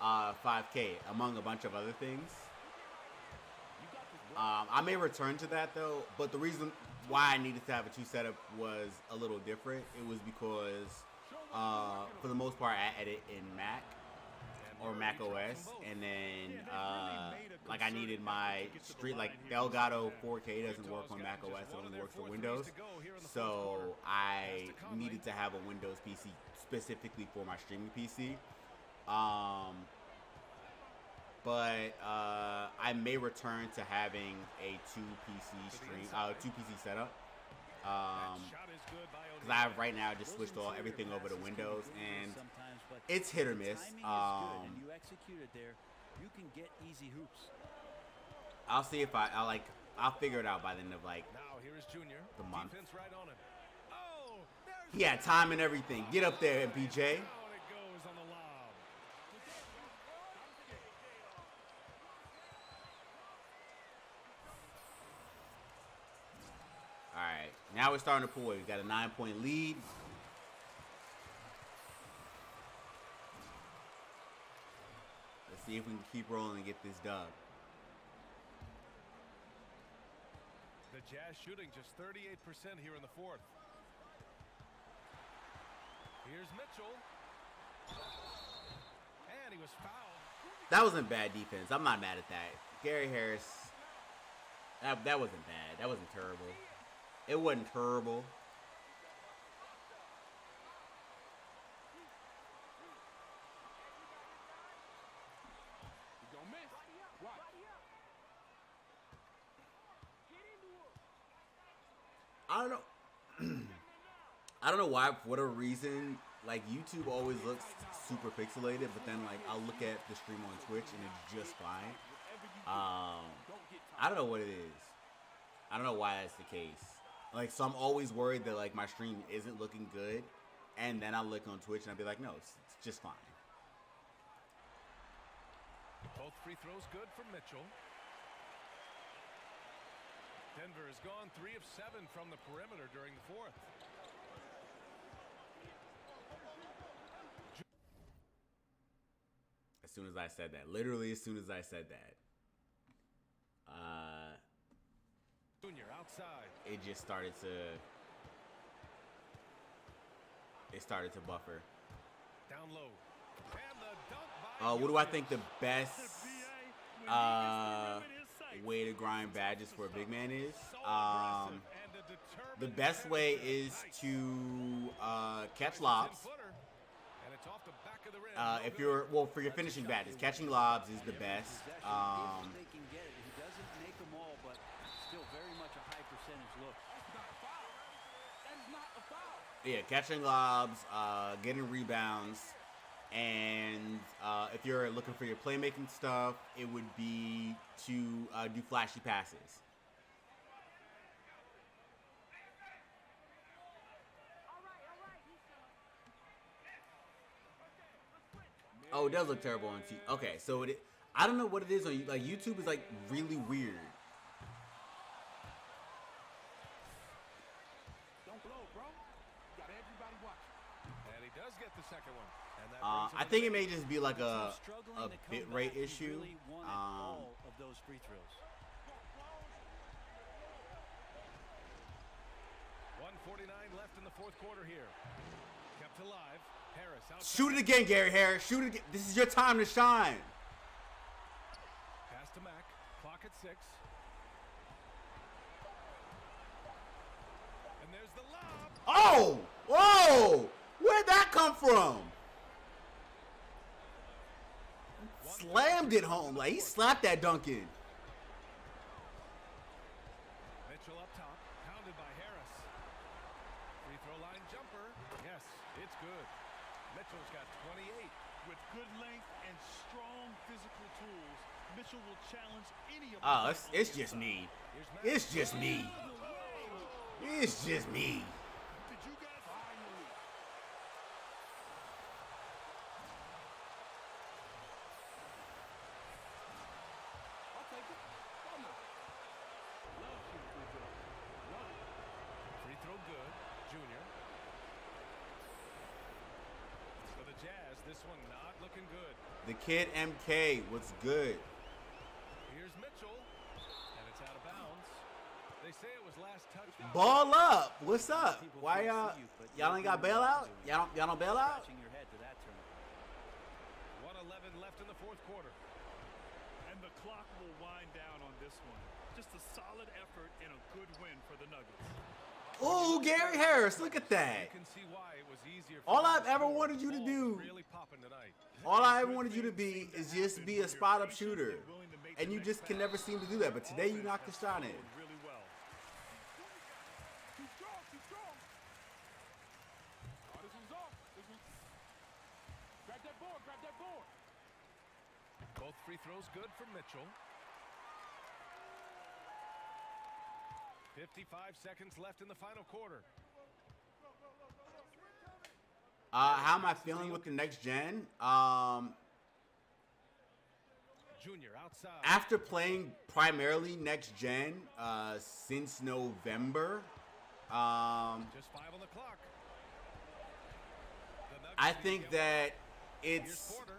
5K among a bunch of other things. I may return to that though, but the reason why I needed to have a 2 setup was a little different. It was because for the most part I edit in Mac or Mac OS, and then like I needed my like the Elgato 4K doesn't work on Mac OS, it only works for Windows, so I needed to have a Windows PC specifically for my streaming PC. But I may return to having a 2 PC setup. Because I have right now just switched everything over to Windows, and it's hit or miss. You execute it there, you can get easy hoops. I'll see if I'll figure it out by the end of like the month. He had time and everything. Get up there, BJ. Alright, now we're starting to pull away. We got a 9-point lead. Let's see if we can keep rolling and get this dub. The Jazz shooting just 38% here in the fourth. Here's Mitchell. And he was fouled. That wasn't bad defense. I'm not mad at that. Gary Harris, that wasn't bad. That wasn't terrible. It wasn't terrible. I don't know. I don't know why, for whatever reason, like YouTube always looks super pixelated, but then like I'll look at the stream on Twitch and it's just fine. I don't know what it is. I don't know why that's the case. Like, so I'm always worried that like my stream isn't looking good, and then I'll look on Twitch and I'll be like, no, it's just fine. Both free throws good from Mitchell. Denver has gone 3 of 7 from the perimeter during the fourth. As soon as I said that, literally as soon as I said that, Junior outside. it just started to buffer. Down low. And the dunk by What do I think the best way to grind badges for a big man is? The best way is to catch lobs It's off the back of the rim. If you're, well, for your finishing badges, catching lobs is the best. If they can get it, he doesn't make them all, but still very much a high percentage look. That's not a foul. That is not a foul. Yeah, catching lobs, getting rebounds, and if you're looking for your playmaking stuff, it would be to do flashy passes. Oh, it does look terrible on TV. Okay, so I don't know what it is on like YouTube is like really weird. Don't blow, bro. You got everybody watching. And he does get the second one. And that I think it may just be like a Struggling to come bit back. rate He issue. really wanted all of those free throws. 1:49 left in the fourth quarter here. Kept alive. Harris out. Shoot it again, Gary Harris. Shoot it again. This is your time to shine. Pass to Mack. Clock at 6. And there's the lob. Oh! Whoa! Where'd that come from? Slammed it home. Like, he slapped that dunk in. Mitchell up top. Pounded by Harris. Free throw line jumper. Yes, it's good. Mitchell's got 28. With good length and strong physical tools, Mitchell will challenge any of Oh, it's just me. Here's Mack. It's just me. It's just me. Did you guys finally? I'll take it. Why not? Love shooting free throws. Love it. Free throw good. Junior. For the Jazz, this one not looking good. The kid MK, what's good? Here's Mitchell. And it's out of bounds. They say it was last touched. Ball up. What's up? People Why can't see you, but y'all ain't got bailout? Y'all don't bail out? Scratching your head to that turnover. 1:11 left in the fourth quarter. And the clock will wind down on this one. Just a solid effort and a good win for the Nuggets. Ooh, Gary Harris, look at that. You can see why it was easier. All them I've to ever score. wanted you to Ball's do, really popping tonight. all I ever wanted you to be is just be a spot up shooter. And you just can never seem to do that. But today you knocked the shot in. Really well. Too strong, too strong. Oh, this one's off. This one's... Grab that board, grab that board. Both free throws good from Mitchell. 55 seconds left in the final quarter. How am I feeling with the next gen? Junior outside. After playing primarily next gen since November, Just 5 on the clock. The Nuggets I need to think get that Here's it's Porter.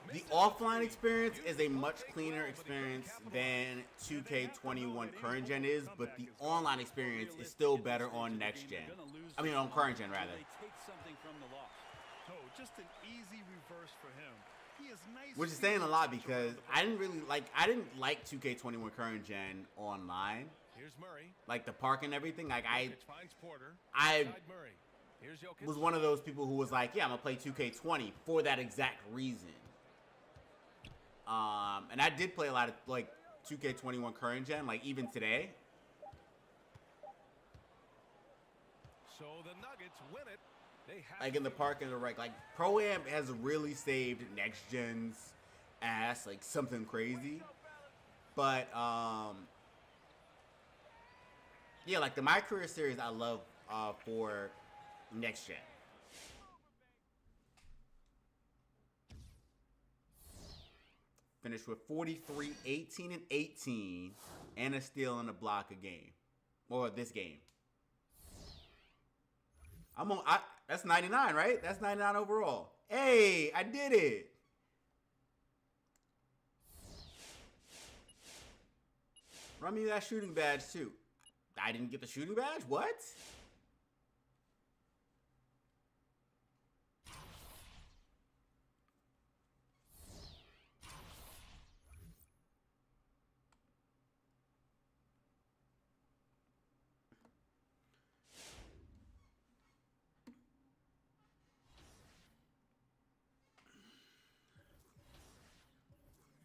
the Misses the offline three. experience is a Used much the cleaner well, but he couldn't experience capitalize. than 2K21 current gen is, but the online experience is still better on next gen. I mean, on current gen rather. They take something from the loss. Oh, just an easy reverse for him. He is nice. Which is saying a lot because I didn't like 2K21 current gen online, Here's Murray. like the park and everything. Like Jokic finds Porter. I Inside Murray. Here's Jokic. was one of those people who was like, yeah, I'm gonna play 2K20 for that exact reason. And I did play a lot of like 2K21 current gen, like even today. So the Nuggets win it. They have Like to in the be- park and the rec, like Pro Am has really saved next gen's ass, like something crazy. But yeah, like the Mycareer series, I love for next gen. Finished with 43, 18, and 18, and a steal and a block a game, or this game. That's 99, right? That's 99 overall. Hey, I did it. Run me that shooting badge too. I didn't get the shooting badge? What?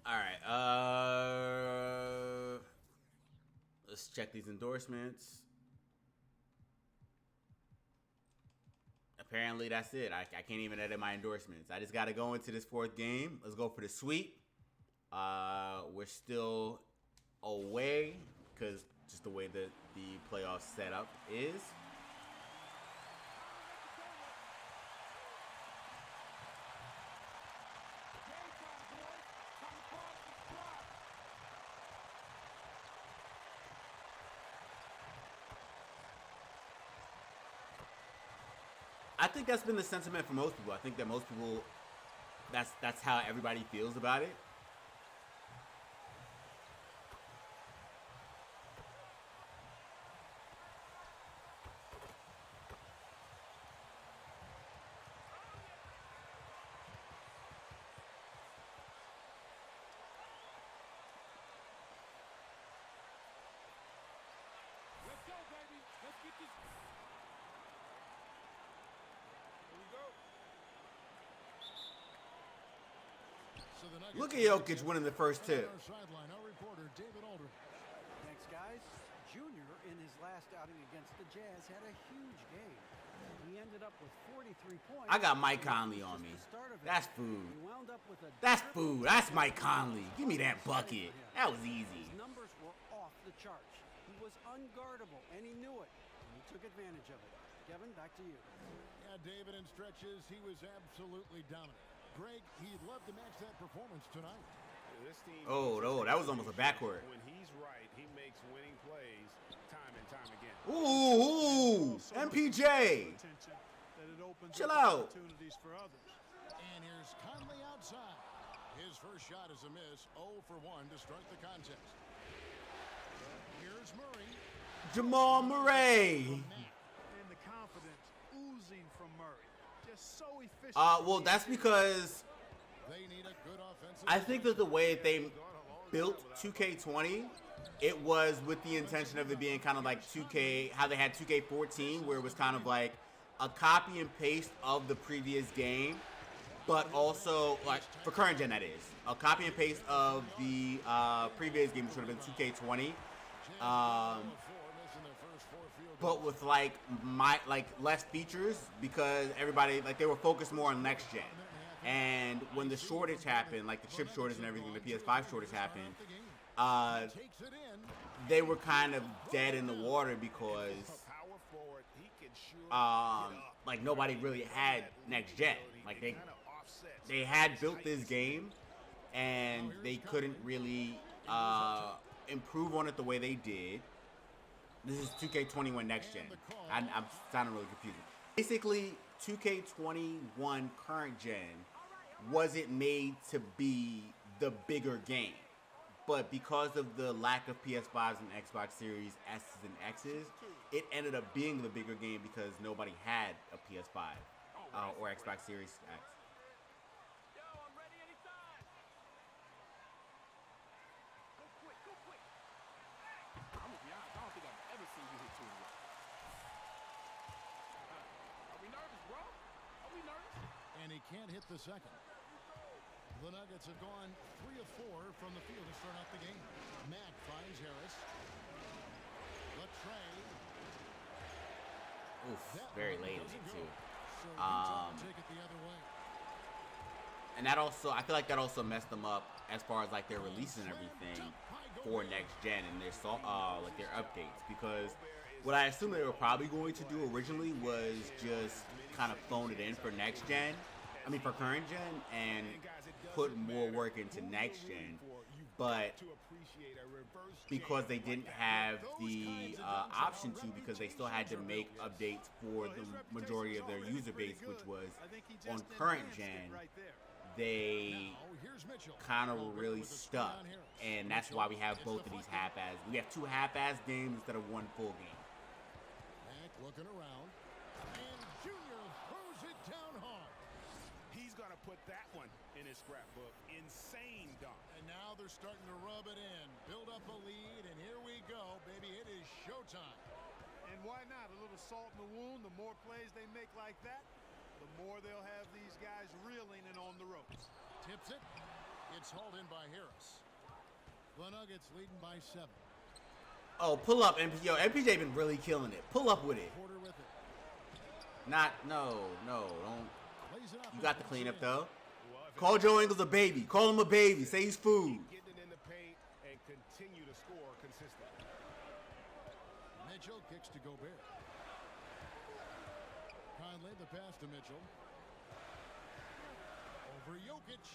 All right. Let's check these endorsements. Apparently, that's it. I can't even edit my endorsements. I just got to go into this fourth game. Let's go for the sweep. We're still away because just the way that the playoff setup is. I think that's been the sentiment for most people. I think that most people, that's how everybody feels about it. Let's go, baby. Let's get this. Here we go. So the Nuggets Look at Jokic winning the first two. on our sideline, our reporter David Aldridge. Thanks, guys. Junior, in his last outing against the Jazz, had a huge game. He ended up with 43 points. I got Mike Conley on me. That's food. He wound up with a That's food. That's Mike Conley. Give me that bucket. That was easy. His numbers were off the charts. He was unguardable, and he knew it. And he took advantage of it. Kevin, back to you. Yeah, David, in stretches, he was absolutely dominant. Greg, he'd love to match that performance tonight. This team Oh, no, that was almost a backward. When he's right, he makes winning plays time and time again. Ooh, MPJ. Chill out. And here's Conley outside. His first shot is a miss, 0 for 1 to start the contest. Here's Murray. Jamal Murray. And the confidence oozing from Murray. Just so efficient. Well, that's because They need a good offensive. I think that the way they built 2K20, it was with the intention of it being kind of like 2K, how they had 2K14, where it was kind of like a copy and paste of the previous game, but also, like, for current gen that is, a copy and paste of the previous game, which would have been 2K20, but with like less features, because everybody, like, they were focused more on next gen. And when the shortage happened, like the chip shortage and everything, the PS5 shortage happened, they were kind of dead in the water because like nobody really had next gen. Like they had built this game and they couldn't really improve on it the way they did. This is 2K21 next gen. I'm sounding really confused. Basically, 2K21 current gen wasn't made to be the bigger game. But because of the lack of PS5s and Xbox Series S's and X's, it ended up being the bigger game because nobody had a PS5 or Xbox Series X. Yo, I'm ready anytime. Go quick, go quick. I'm gonna be honest, I don't think I've ever seen you hit two in a row. Are we nervous, bro? Are we nervous? And he can't hit the second. The Nuggets have gone 3 of 4 from the field to start off the game. Mack finds Harris. Latrey. Oof, very late in it too. So Utah take it the other way. And that also, I feel like that also messed them up as far as like their releases and everything for next gen and their like their updates, because what I assume they were probably going to do originally was just kind of phone it in for next gen. I mean for current gen and put more work into next gen, but because they didn't have the option to, because they still had to make updates for the majority of their user base, which was on current gen, they kind of were really stuck, and that's why we have both of these half-ass. We have two half-ass games instead of one full game. Mack looking around, and Junior throws it down hard. He's going to put that one in his scrapbook. Insane dunk. And now they're starting to rub it in, build up a lead, and here we go, baby. It is showtime. And why not? A little salt in the wound. The more plays they make like that, the more they'll have these guys reeling and on the ropes. Tips it. It's hauled in by Harris. The Nuggets leading by 7. Oh, pull up, Yo, MPJ been really killing it. Pull up with it. Porter with it. No, don't. Lays it up You and got the puts it cleanup in. though. Well, if Call Joe Ingles a baby. Call him a baby. Say he's food. Keep getting it in the paint and continue to score consistently. Mitchell kicks to Gobert. Conley, the pass to Mitchell. Over Jokic.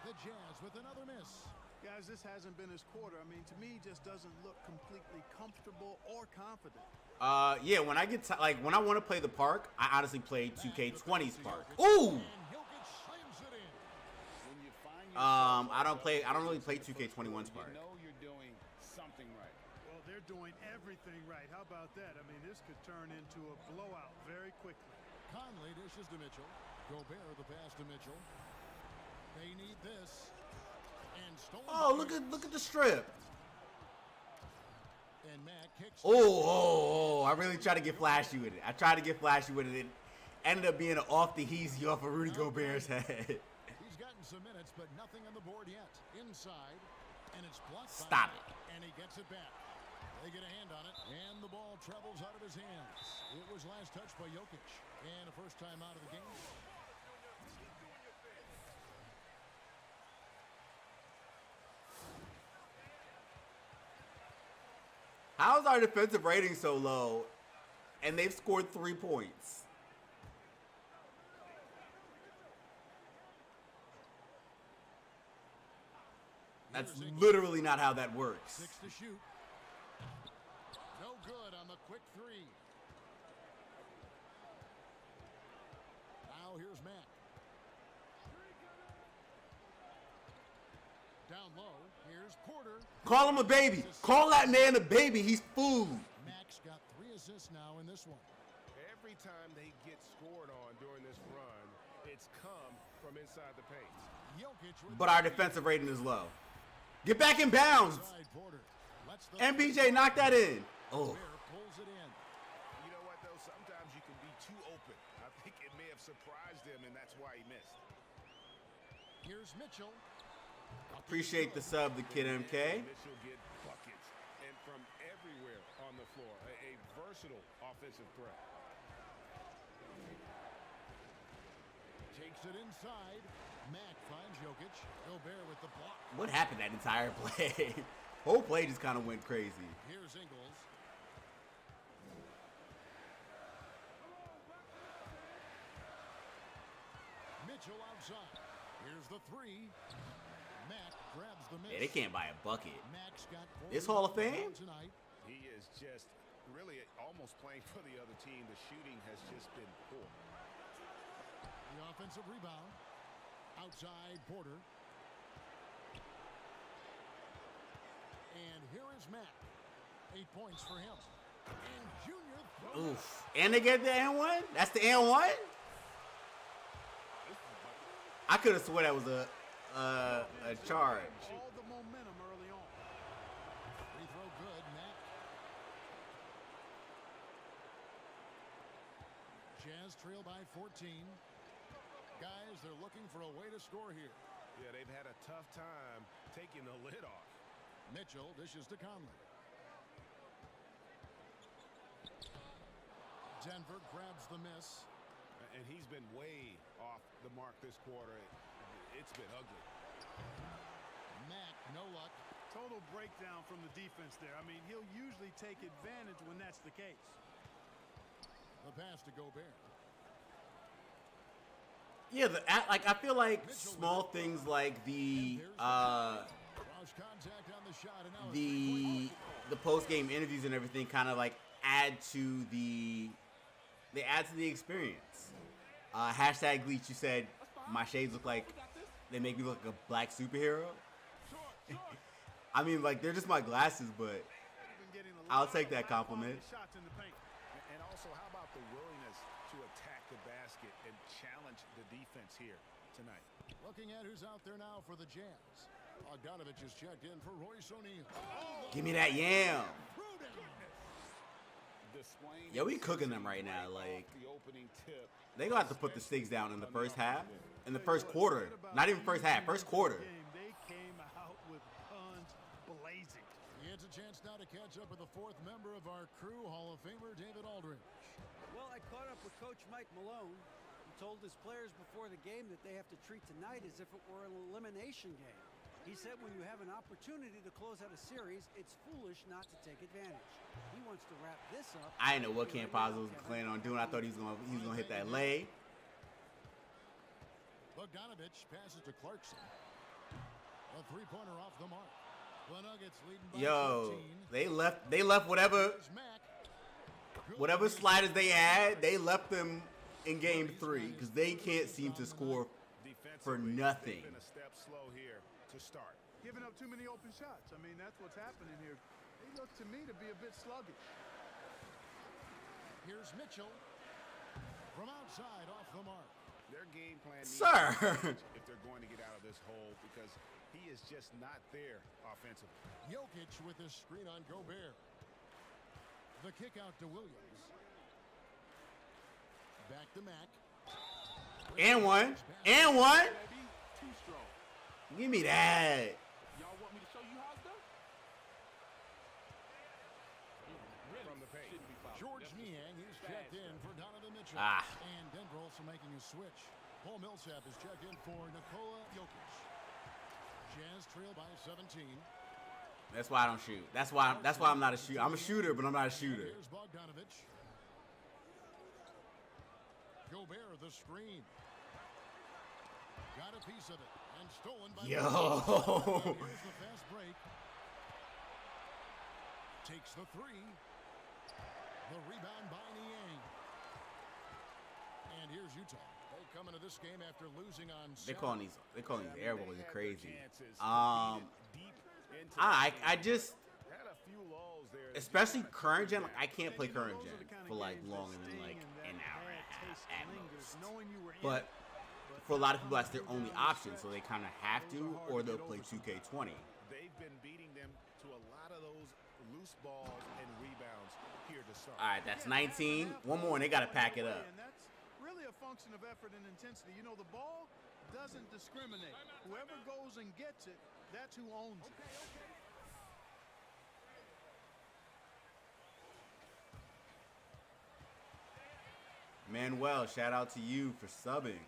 The Jazz with another miss. Guys, this hasn't been his quarter. I mean, to me, he just doesn't look completely comfortable or confident. Yeah, when I get when I want to play the park, I honestly play 2K20's park. Ooh! And Jokic slams it in. When you find I don't really play 2K21's park. you know you're doing something right. Well, they're doing everything right. How about that? I mean, this could turn into a blowout very quickly. Conley dishes to Mitchell. Gobert the pass to Mitchell. They need this. And stolen. Oh, look at the strip. And Mack kicks. Oh, I really tried to get flashy with it. It ended up being an off the heezy off of Rudy Gobert's head. He's gotten some minutes, but nothing on the board yet. Inside, and it's blocked. Stop it. And he gets it back. They get a hand on it, and the ball travels out of his hands. It was last touched by Jokic, and a first time out of the game. How is our defensive rating so low, and they've scored 3 points? That's literally not how that works. 6 to shoot. No good on the quick 3. Now here's Mack. Down low. Here's Porter. Call him a baby. Call that man a baby. He's food. Mack's got 3 assists now in this one. Every time they get scored on during this run, it's come from inside the paint. Jokic with But our defensive rating is low. Get back in bounds. inside Porter. Lets the MPJ, knock that in. Oh. Gobert pulls it in. You know what, though? Sometimes you can be too open. I think it may have surprised him, and that's why he missed. Here's Mitchell. Appreciate the sub, the Kid MK. Mitchell get buckets, and from everywhere on the floor. A versatile offensive threat. Takes it inside. Mack finds Jokic. Gobert with the block. What happened that entire play? Whole play just kind of went crazy. Here's Ingles. Mitchell outside. Here's the 3. Mack grabs the miss. Yeah, they can't buy a bucket. Mack's got This Hall of Fame? tonight. He is just really almost playing for the other team. The shooting has just been poor. The offensive rebound. Outside Porter. And here is Mack. 8 points for him. And Junior throws it. Oof. And they get the N1? That's the N1? I could have sworn that was a charge. All the momentum early on. Free throw good, Mack. Jazz trail by 14. Guys, they're looking for a way to score here. Yeah, they've had a tough time taking the lid off. Mitchell dishes to Conley. Denver grabs the miss. And he's been way off the mark this quarter. It's been ugly. Mack, no luck. Total breakdown from the defense there. I mean, he'll usually take advantage when that's the case. The pass to Gobert. Yeah, I feel like small things like the Cross contact on the shot, and now it's the post game interviews and everything kind of like add to the experience. Hashtag Gleech, you said my shades look like they make me look like a black superhero. I mean, like they're just my glasses, but I'll take that compliment. Shots in the paint. And also, how about the willingness to attack the basket and challenge the defense here tonight? looking at who's out there now for the Jazz. Bogdanovich is checked in for Royce O'Neal. Give me that yam. Displaying Yeah, we cooking them right now. Like the opening tip. they gonna have to put the sticks down in the first half. in the first quarter. Not even first half, first quarter. They came out with guns blazing. It's a chance now to catch up with the fourth member of our crew, Hall of Famer David Aldridge. Well, I caught up with Coach Mike Malone. He told his players before the game that they have to treat tonight as if it were an elimination game. He said when you have an opportunity to close out a series, it's foolish not to take advantage. He wants to wrap this up. I didn't know what Campazzo was planning on doing. I thought he was gonna hit that leg. Bogdanovich passes to Clarkson. A three-pointer off the mark. The Nuggets leading by Yo, 14. they left whatever Here's Mack. whatever sliders they had, they left them in game 3 because they can't seem to score for nothing. They've been a step slow here to start. Giving up too many open shots. I mean, that's what's happening here. They look to me to be a bit sluggish. Here's Mitchell. From outside, off the mark. Their game plan needs Sir. to change if they're going to get out of this hole because he is just not there offensively. Jokic with his screen on Gobert. The kick out to Williams. Back to Mack. And one. And one. Maybe too strong. Give me that. Y'all want me to show you how it's done? From the paint. Shouldn't be fouled. George That's Niang, he's fast checked in stuff. for Donovan Mitchell. Ah. And Denver also making a switch. Paul Millsap is checked in for Nikola Jokic. Jazz trail by 17. That's why I don't shoot. That's why I'm not a shooter. I'm a shooter, but I'm not a shooter. Here's Bogdanovich. Gobert the screen. Got a piece of it and stolen by Yo. Here's the fast break. Takes the three. The rebound by Niang. And here's Utah. They come into this game after losing on They Saturday. calling these air balls crazy. Chances deep into I just, had a few lulls there. especially current gen, like I can't play current gen for like longer than like an hour and a half at most. But for a lot of people, that's their only option, so they kind of have to, or they'll play 2K20. They've been beating them to a lot of those loose balls and rebounds here to start. All right, that's 19. One more, and they got to pack it up. And that's really a function of effort and intensity. You know, the ball doesn't discriminate. Whoever goes and gets it, that's who owns it. Manuel, shout out to you for subbing.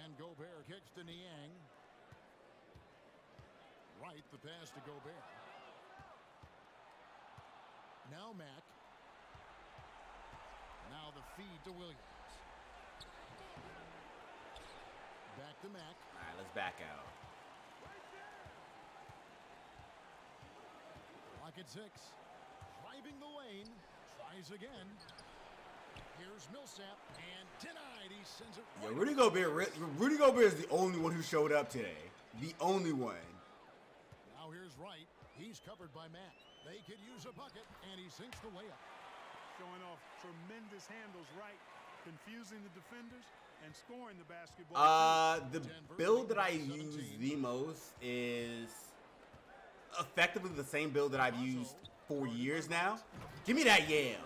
And Gobert kicks to Niang. Right, the pass to Gobert. Now Mack. Now the feed to Williams. Back to Mack. All right, let's back out. Clock at 6. Driving the lane. Tries again. Here's Millsap and denied. He sends it. Yo, right Rudy Gobert is the only one who showed up today. The only one. Now here's Wright. He's covered by Mack. They could use a bucket, and he sinks the layup. Showing off tremendous handles right, confusing the defenders and scoring the basketball. The build that I use the most is effectively the same build that I've used for years now. Give me that yam.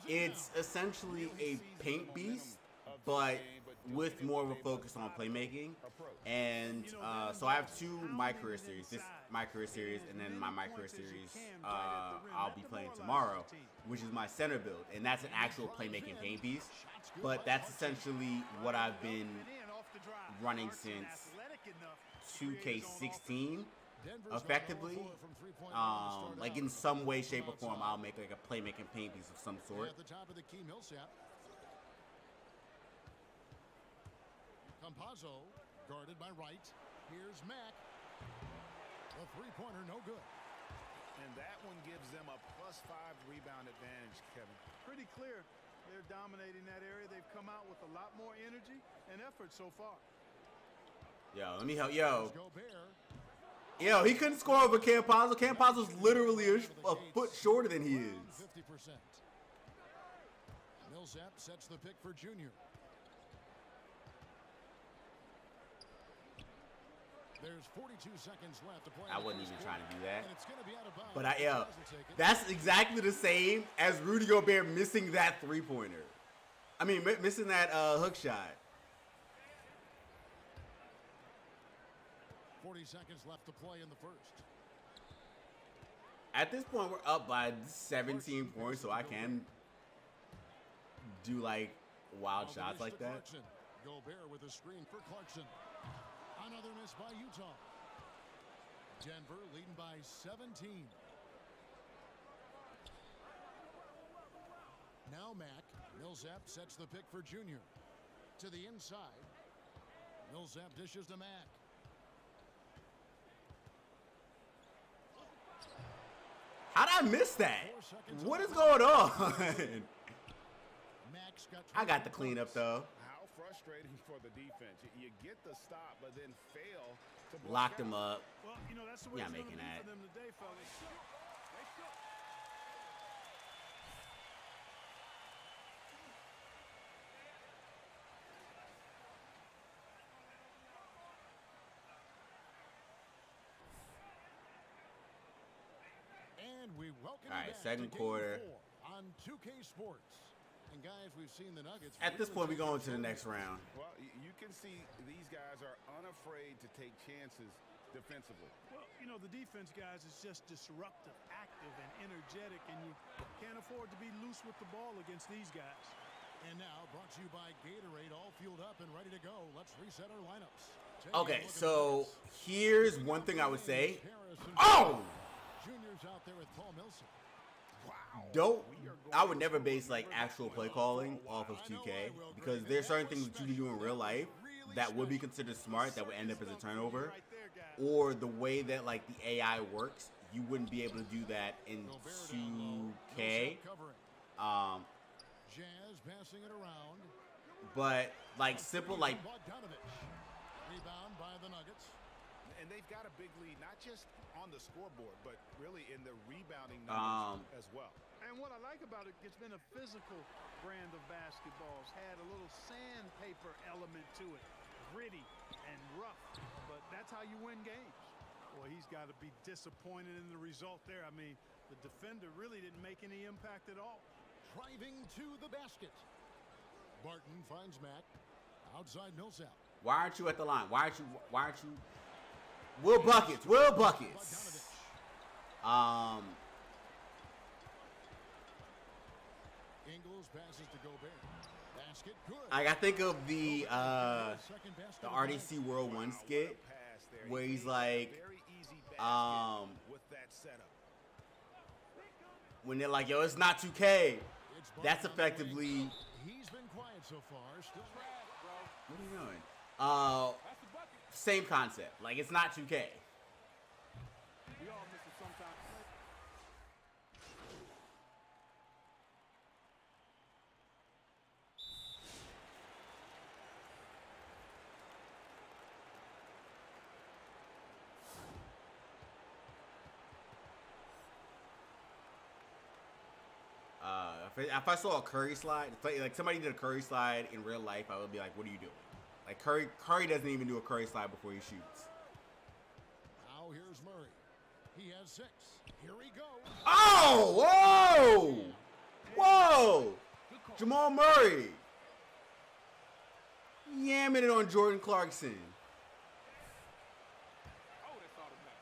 It's essentially a paint beast, but with more of a focus on playmaking. And so I have two Mycareer series. This Mycareer series, and then my Mycareer series I'll be playing tomorrow, which is my center build. And that's an actual playmaking paint beast. But that's essentially what I've been running since 2K16. Effectively, like in some way, shape, or form, I'll make like a playmaking paint piece of some sort. At the top of the key, Millsap. Campazzo guarded by Wright. Here's Mack. A three-pointer, no good. And that one gives them a +5 rebound advantage, Kevin. Pretty clear they're dominating that area. They've come out with a lot more energy and effort so far. Yo, let me help. Yo, Gobert. yo, he couldn't score over Campazzo. Campazzo's literally a foot shorter than he is. 50%. Millsap sets the pick for Junior. There's 42 seconds left to play. I wasn't even trying to do that. And it's going to be out of bounds. But that's exactly the same as Rudy Gobert missing that three-pointer. I mean, missing that hook shot. 40 seconds left to play in the first. At this point, we're up by 17 points, so I can do like wild shots like that. Clarkson. Gobert with a screen for Clarkson. Another miss by Utah. Denver leading by 17. Now Mack. Millsap sets the pick for Junior. To the inside. Millsap dishes to Mack. How'd I miss that? What is going on? I got the cleanup though. How frustrating for the defense. You get the stop, but then fail to Locked him up. Well, you know, that's the way Yeah, it's making gonna be that. for them today, fellas. And we welcome All right, you back second to quarter. Game 4 on 2K Sports. And guys, we've seen the Nuggets. At this point, we go into the next round. Well, you can see these guys are unafraid to take chances defensively. Well, you know, the defense, guys, is just disruptive, active, and energetic, and you can't afford to be loose with the ball against these guys. And now, brought to you by Gatorade, all fueled up and ready to go. Let's reset our lineups. Okay, so here's one thing I would say. Oh! Junior's out there with Paul Millsap. I would never base like actual play calling off of 2K because there's certain things that you can do in real life that would be considered smart that would end up as a turnover, or the way that like the AI works, you wouldn't be able to do that in 2K. Jazz passing it around. But like simple like Rebound by the Nuggets. And they've got a big lead, not just on the scoreboard, but really in the rebounding numbers as well. And what I like about it, it's been a physical brand of basketball. It's had a little sandpaper element to it. Gritty and rough, but that's how you win games. Boy, he's got to be disappointed in the result there. I mean, the defender really didn't make any impact at all. Driving to the basket. Barton finds Mack. Outside Millsap. why aren't you at the line? Why aren't you? Will Buckets. Ingles passes to Gobert. Basket good. I think of the RDC World 1 skit where he's like, when they're like, yo, it's not 2K. That's effectively. He's been quiet so far. Still What are you doing? Same concept. Like, it's not 2K. We all miss it sometimes. If I saw a Curry slide, like somebody did a Curry slide in real life, I would be like, what are you doing? Like Curry doesn't even do a Curry slide before he shoots. Now here's Murray. He has 6. Here he goes. Oh! Whoa! Jamal Murray. Yamming it on Jordan Clarkson. Oh, that's automatic.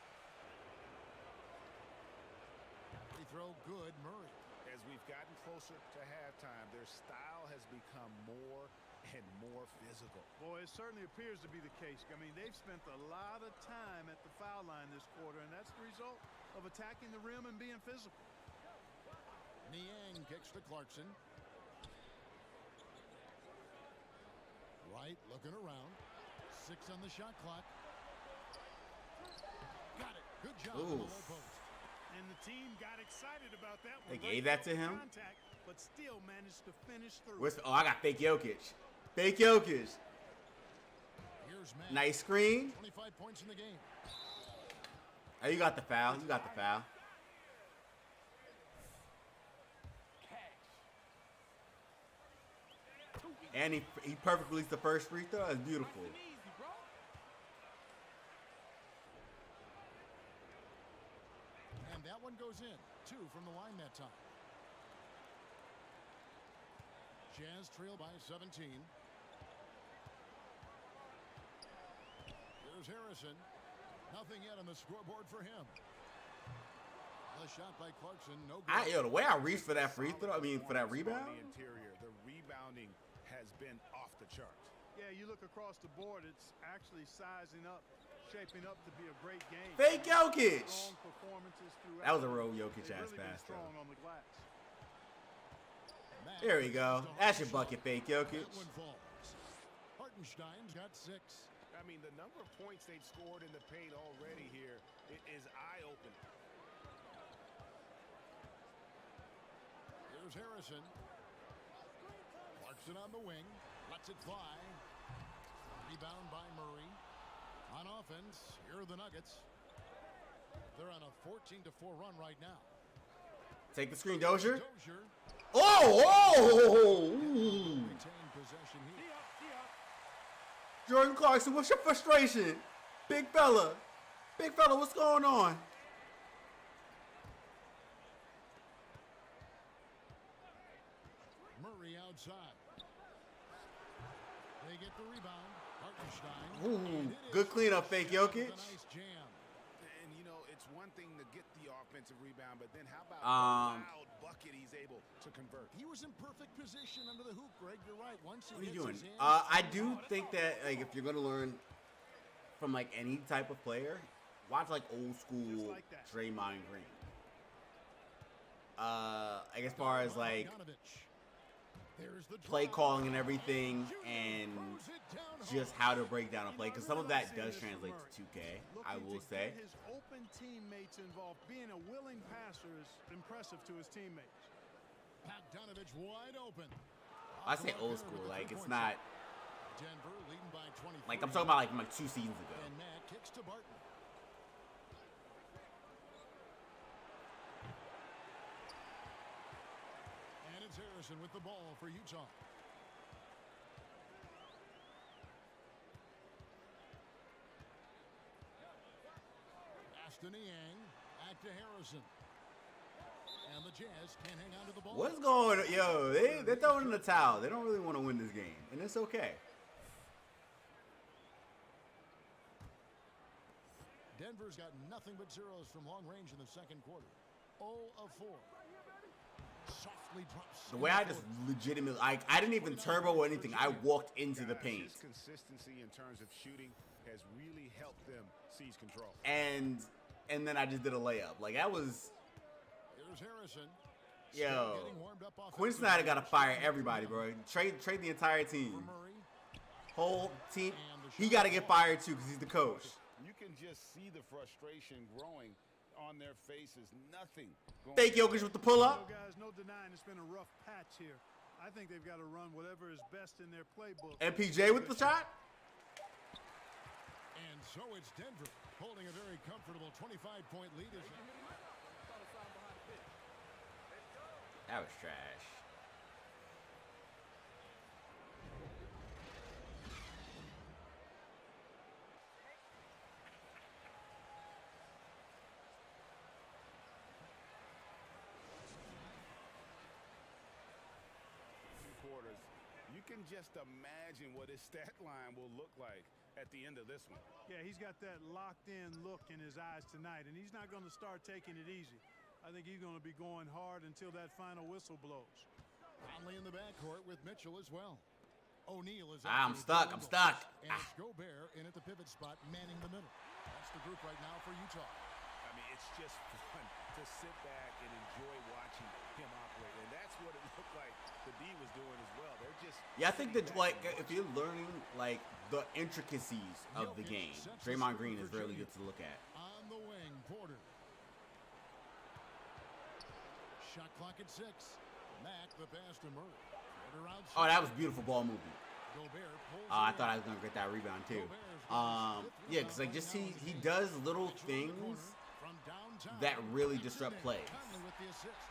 Free throw good, Murray. As we've gotten closer to halftime, their style has become more and more physical. Boy, it certainly appears to be the case. I mean, they've spent a lot of time at the foul line this quarter, and that's the result of attacking the rim and being physical. Niang kicks to Clarkson. Wright looking around. 6 on the shot clock. Got it. Good job on the low post. And the team got excited about that one. They gave that to him? Contact, but still managed to finish through. I got fake Jokic. Fake Jokic. Here's Mack. Nice screen. 25 points in the game. Oh, you got the foul. You got the foul. And he perfectly released the first free throw. That's beautiful. Easy, bro. And that one goes in. 2 from the line that time. Jazz trail by 17. Here's Harrison. Nothing yet on the scoreboard for him. A shot by Clarkson. No good. The way I reached for that free throw, for that rebound. The interior, the rebounding has been off the charts. Yeah, you look across the board, it's actually sizing up, shaping up to be a great game. Fake Jokic. Strong performances throughout. That was a real Jokic ass really pass, strong on the glass. There we go. That's your bucket, Fake Jokic. That one falls. Hartenstein's got 6. I mean, the number of points they've scored in the paint already here is eye-opening. Here's Harrison. Clarkson on the wing. Lets it fly. Rebound by Murray. On offense, here are the Nuggets. They're on a 14-4 run right now. Take the screen, Dozier. Dozier. Oh! Retain possession here. Jordan Clarkson, what's your frustration? Big fella, what's going on? Murray outside. They get the rebound. Hartenstein. Ooh, good cleanup, Fake Jokic. Nice jam. And, you know, it's one thing to get the offensive rebound, but then how about the loud bucket he's able to convert? He was in perfect position under the hoop, Greg. You're right. Once he What are you gets doing? his hands I do think that if you're gonna learn from any type of player, watch old school like that. Draymond Green. As far as There's the play drive. calling and everything, and Throws it down just hard. how to break down a play, because some of that does translate to 2K. I Looking will to say. get his open teammates involved. Being a willing passer is impressive to his teammates. Bogdanovich wide open. I say old school, it's not Denver leading by 23. I'm talking about from 2 seasons ago. And Mack kicks to Barton. And it's Harrison with the ball for Utah. Ashton Yang, back to Harrison. And the Jazz can't hang on to the ball. What's going on? Yo, they're throwing in the towel. They don't really want to win this game, and it's okay. Denver's got nothing but zeros from long range in the second quarter. 0 of 4. Softly drops. The way I just legitimately, I didn't even turbo or anything. I walked into the paint. His consistency in terms of shooting has really helped them seize control. And then I just did a layup. That was, Here's Harrison. yo, Getting warmed up Quinn offensively. Snyder got to fire everybody, bro. Trade the entire team. For Murray. Whole team. He got to get fired too because he's the coach. You can just see the frustration growing on their faces. Nothing going Fake Jokic with the pull up. Guys, no denying it's been a rough patch here. I think they've got to run whatever is best in their playbook. And PJ with the shot. And so it's Denver holding a very comfortable 25-point lead. That was trash. quarters. You can just imagine what his stat line will look like at the end of this one. Yeah, he's got that locked-in look in his eyes tonight, and he's not going to start taking it easy. I think he's going to be going hard until that final whistle blows. Conley in the backcourt with Mitchell as well. O'Neal is I'm out. stuck. I'm stuck. And it's Gobert in at the pivot spot, manning the middle. That's the group right now for Utah. I mean, it's just fun to sit back and enjoy watching him operate. And that's what it looked like the D was doing as well. They're just... Yeah, I think that if you're learning the intricacies of the game, Draymond Green is really good to look at. On the wing, Porter. Shot clock at 6. Mack the pass to Murray. Porter outside. Oh, that was beautiful ball movement. Gobert pulls I it thought I in. was gonna get that rebound too. Yeah, because just he does little things From downtown. that really disrupt plays, Conley with the assist.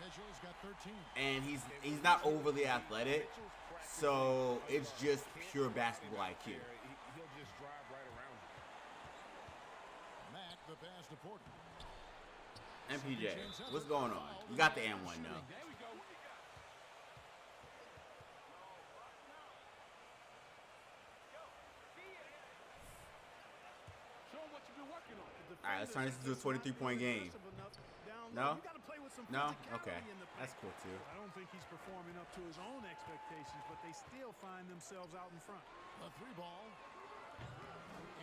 Mitchell's got 13. and he's not overly athletic, so it's just pure basketball IQ. He'll just drive right around him. Mack the pass to Porter. MPJ, what's going on? You got the M1 now. There we go. Show 'em what you've been working on. All right, let's turn this into a 23-point game. No? No? Okay. That's cool, too. I don't think he's performing up to his own expectations, but they still find themselves out in front. A 3-ball.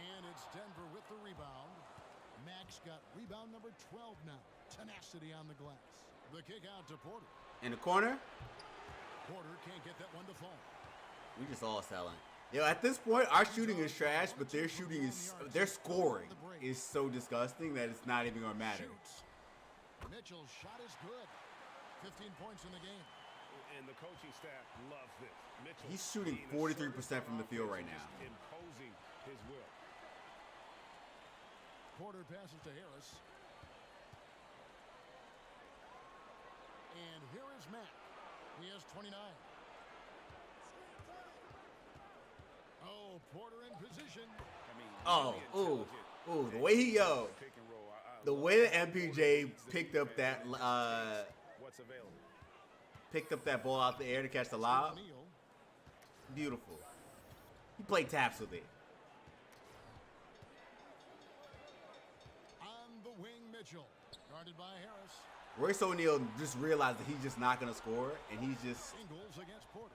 And it's Denver with the rebound. Mack's got rebound number 12 now. Tenacity on the glass. The kick out to Porter. In the corner? Porter can't get that one to fall. We just all selling. Yo, at this point, our shooting is trash, but their shooting is, their scoring is so disgusting that it's not even gonna matter. Shoots. Mitchell's shot is good. 15 points in the game. And the coaching staff loves this. Mitchell, He's shooting 43% from the field right now. Imposing his will. Porter passes to Harris. And here is Mack. He has 29. Oh, Porter in position. I mean, Oh, really ooh, the way he pick and roll. the way that MPJ picked up that What's available? picked up that ball out the air to catch the lob, O'Neal. beautiful. He played taps with it. On the wing, Mitchell. Guarded by Harris. Royce O'Neal just realized that he's just not gonna score, and he's just Ingles against Porter.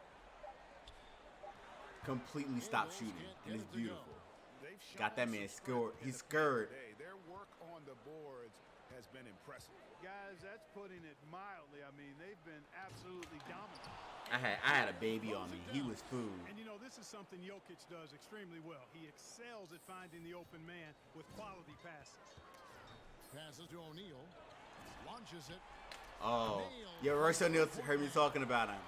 completely stopped shooting, and it's beautiful. They've shown Got that man some scored. strength in He's the paint scared. today. Their work on the boards has been impressive. Guys, that's putting it mildly. I mean, they've been absolutely dominant. I had a baby on me. He was food. And you know, this is something Jokic does extremely well. He excels at finding the open man with quality passes. Passes to O'Neal. Launches it. Oh, yeah, Royce O'Neal heard me talking about him.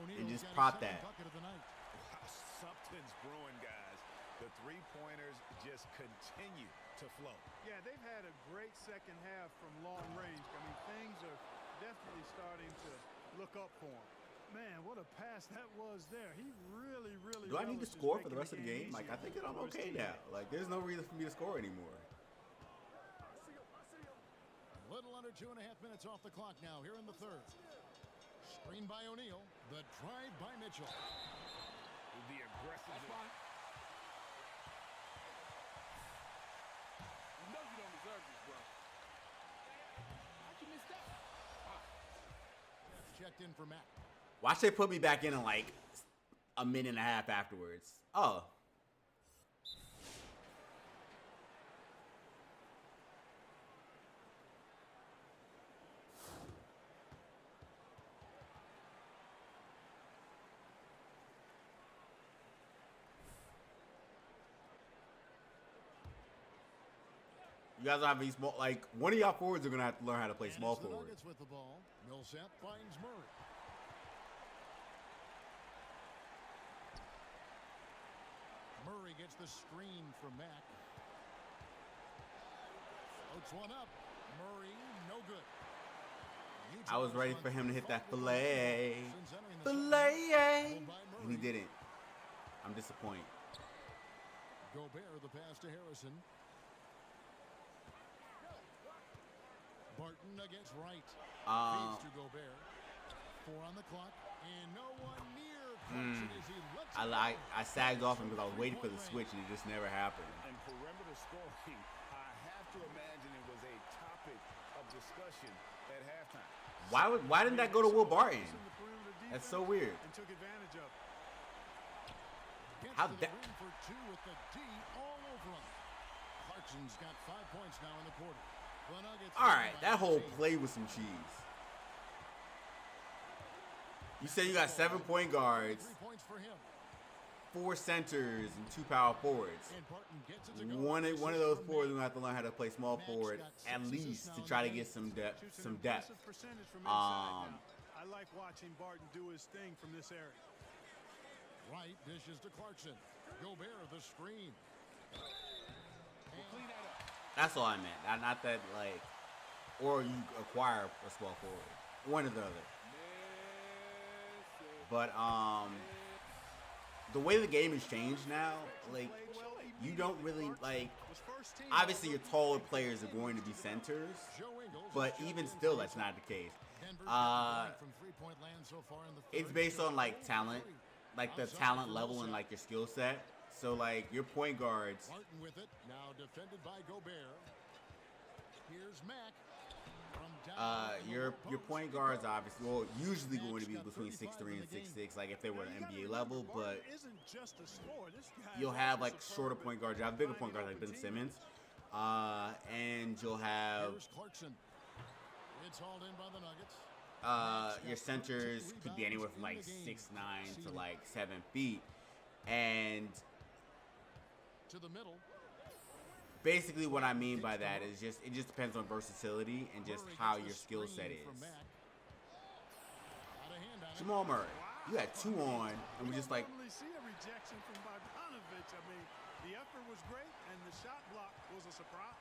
O'Neal's And just got his prop second that. bucket of the night. Wow, something's brewing, guys. The three-pointers just continue to flow. Yeah, they've had a great second half from long range. I mean, things are definitely starting to look up for him. Man, what a pass that was there. He really, really. Do I need to relishes score for the making rest of the game? Like, I think that I'm easier for his okay now. teammates. Like, there's no reason for me to score anymore. Little under 2.5 minutes off the clock now here in the third. Screen by O'Neal. The drive by Mitchell. The aggressive. That's fine. You know you don't deserve this, bro. How'd you miss that? Checked in for Mack. Why should they put me back in like a minute and a half afterwards? Oh. You guys don't have any small, like, one of y'all forwards are going to have to learn how to play And small it's the forward. Nuggets with the ball. Millsap finds Murray. Murray gets the screen from Mack. Floats one up. Murray, no good. I was ready for him to hit that fillet. Since entering the Fillet! second, by And he Murray. didn't. I'm disappointed. Gobert, the pass to Harrison. Barton against Wright. Feeds to Gobert. 4 on the clock. And no one near Clarkson as he lets it go. I sagged off him because I was waiting for the switch and it just never happened. And perimeter scoring, I have to imagine it was a topic of discussion at halftime. Why didn't that go to Will Barton? In the perimeter That's defense so weird. And took advantage of it. Gets How to the that- rim for 2 with the D all over him. Clarkson's got 5 points now in the quarter. The Nuggets All right, lead by that whole 18. play was some cheese. You said you got 7 point guards, 3 points for him. 4 centers, and 2 power forwards. And Barton gets it to go. One of those Assist from forwards Mack. gonna have to learn how to play small Mack's forward got at 6 least assists to now try in to the get game. some depth. Shoots an Some depth. impressive percentage from inside now. Um, I like watching Barton do his thing from this area. Wright dishes to Clarkson. Gobert the screen. Clean that up. That's all I meant. Not that like, or you acquire a small forward. One or the other. But the way the game has changed now, like you don't really like. Was first team Obviously, your taller All-Rookie. players are going to be centers, Joe Ingles but has even checked in still, for that's not the case. Denver's Uh, gotten going from three-point land so far in the It's third. based on like Joe talent, three. like the Outside talent for level and Millsap. like your skill set. So like your point guards, Martin with it. Now defended by Gobert. Here's Mack. From down in the your low point post. guards obviously well usually Mack's going to be got between 35 6'3" in and the game. 6'6", like if they were Now, an you gotta NBA remember, level. But Barton isn't just a scorer. This guy you'll is have also like shorter superb point at guards. You have bigger point finding guards like Ben open Simmons, teammates. and you'll have Here's Clarkson. It's hauled in by the Nuggets. your centers could be anywhere from like 6'9" to like 7 feet, and To the middle. basically what I mean by that is just it just depends on versatility and just Murray how gets the your skill screen set from is. Mack. Got a hand on it. Jamal Murray, you had 2 on, and we're just like, normally see a rejection from Bogdanovich. I mean, the effort was great, and the shot block was a surprise.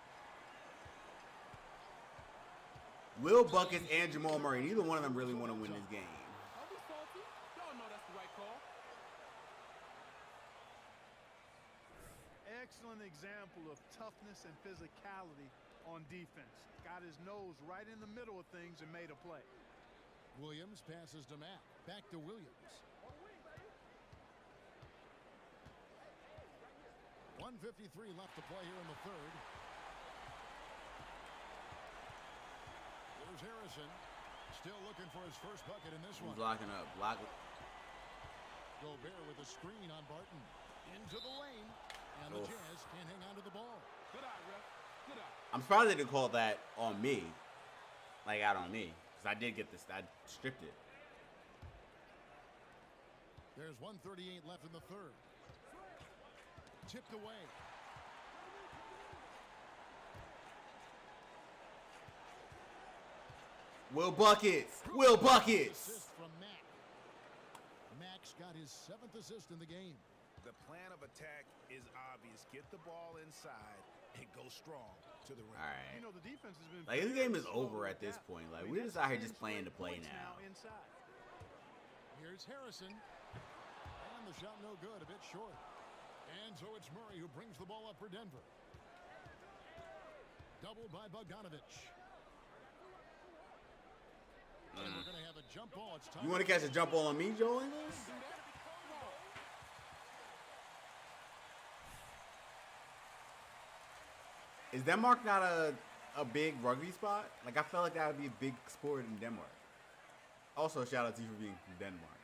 Will Buckets and Jamal Murray, neither one of them really want to win this game. Don't be salty. Y'all know that's the right call. Excellent example of toughness and physicality on defense. Got his nose right in the middle of things and made a play. Williams passes to Mack. Back to Williams. 1:53 left to play here in the third. Here's Harrison. Still looking for his first bucket in this Who's one. locking up? Gobert with a screen on Barton. Into the lane. And the Oof. Jazz can't hang on to the ball. Good eye, ref. Good eye. I'm surprised they didn't call that on me, like out on me, because I did get this. I stripped it. There's 1:38 left in the third. Tipped away. Will Buckets. Will Buckets. Assist from Mack. Mack's got his 7th assist in the game. The plan of attack is obvious. Get the ball inside and go strong to the rim. All right. You know, the defense has been Like, this very game is slow over to at this adapt. point. Like, I mean, we're just that's out here 10 just playing to play points now. inside. Here's Harrison. And the shot no good, a bit short. And so it's Murray who brings the ball up for Denver. Doubled by Bogdanovich. And we're going to have a jump ball. It's time. You want to catch a jump ball on me, Joel Ingles? Is Denmark not a big rugby spot? Like, I felt like that would be a big sport in Denmark. Also, shout out to you for being from Denmark.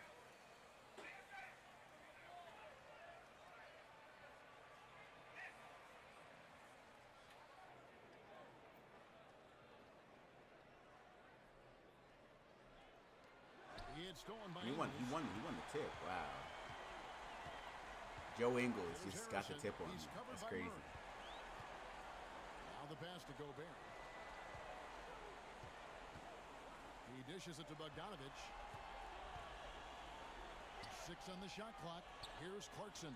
It's stolen by He won the tip. Wow. Joe Ingles just got the tip on me. That's crazy. Now the pass to Gobert. He dishes it to Bogdanovich. 6 on the shot clock. Here's Clarkson.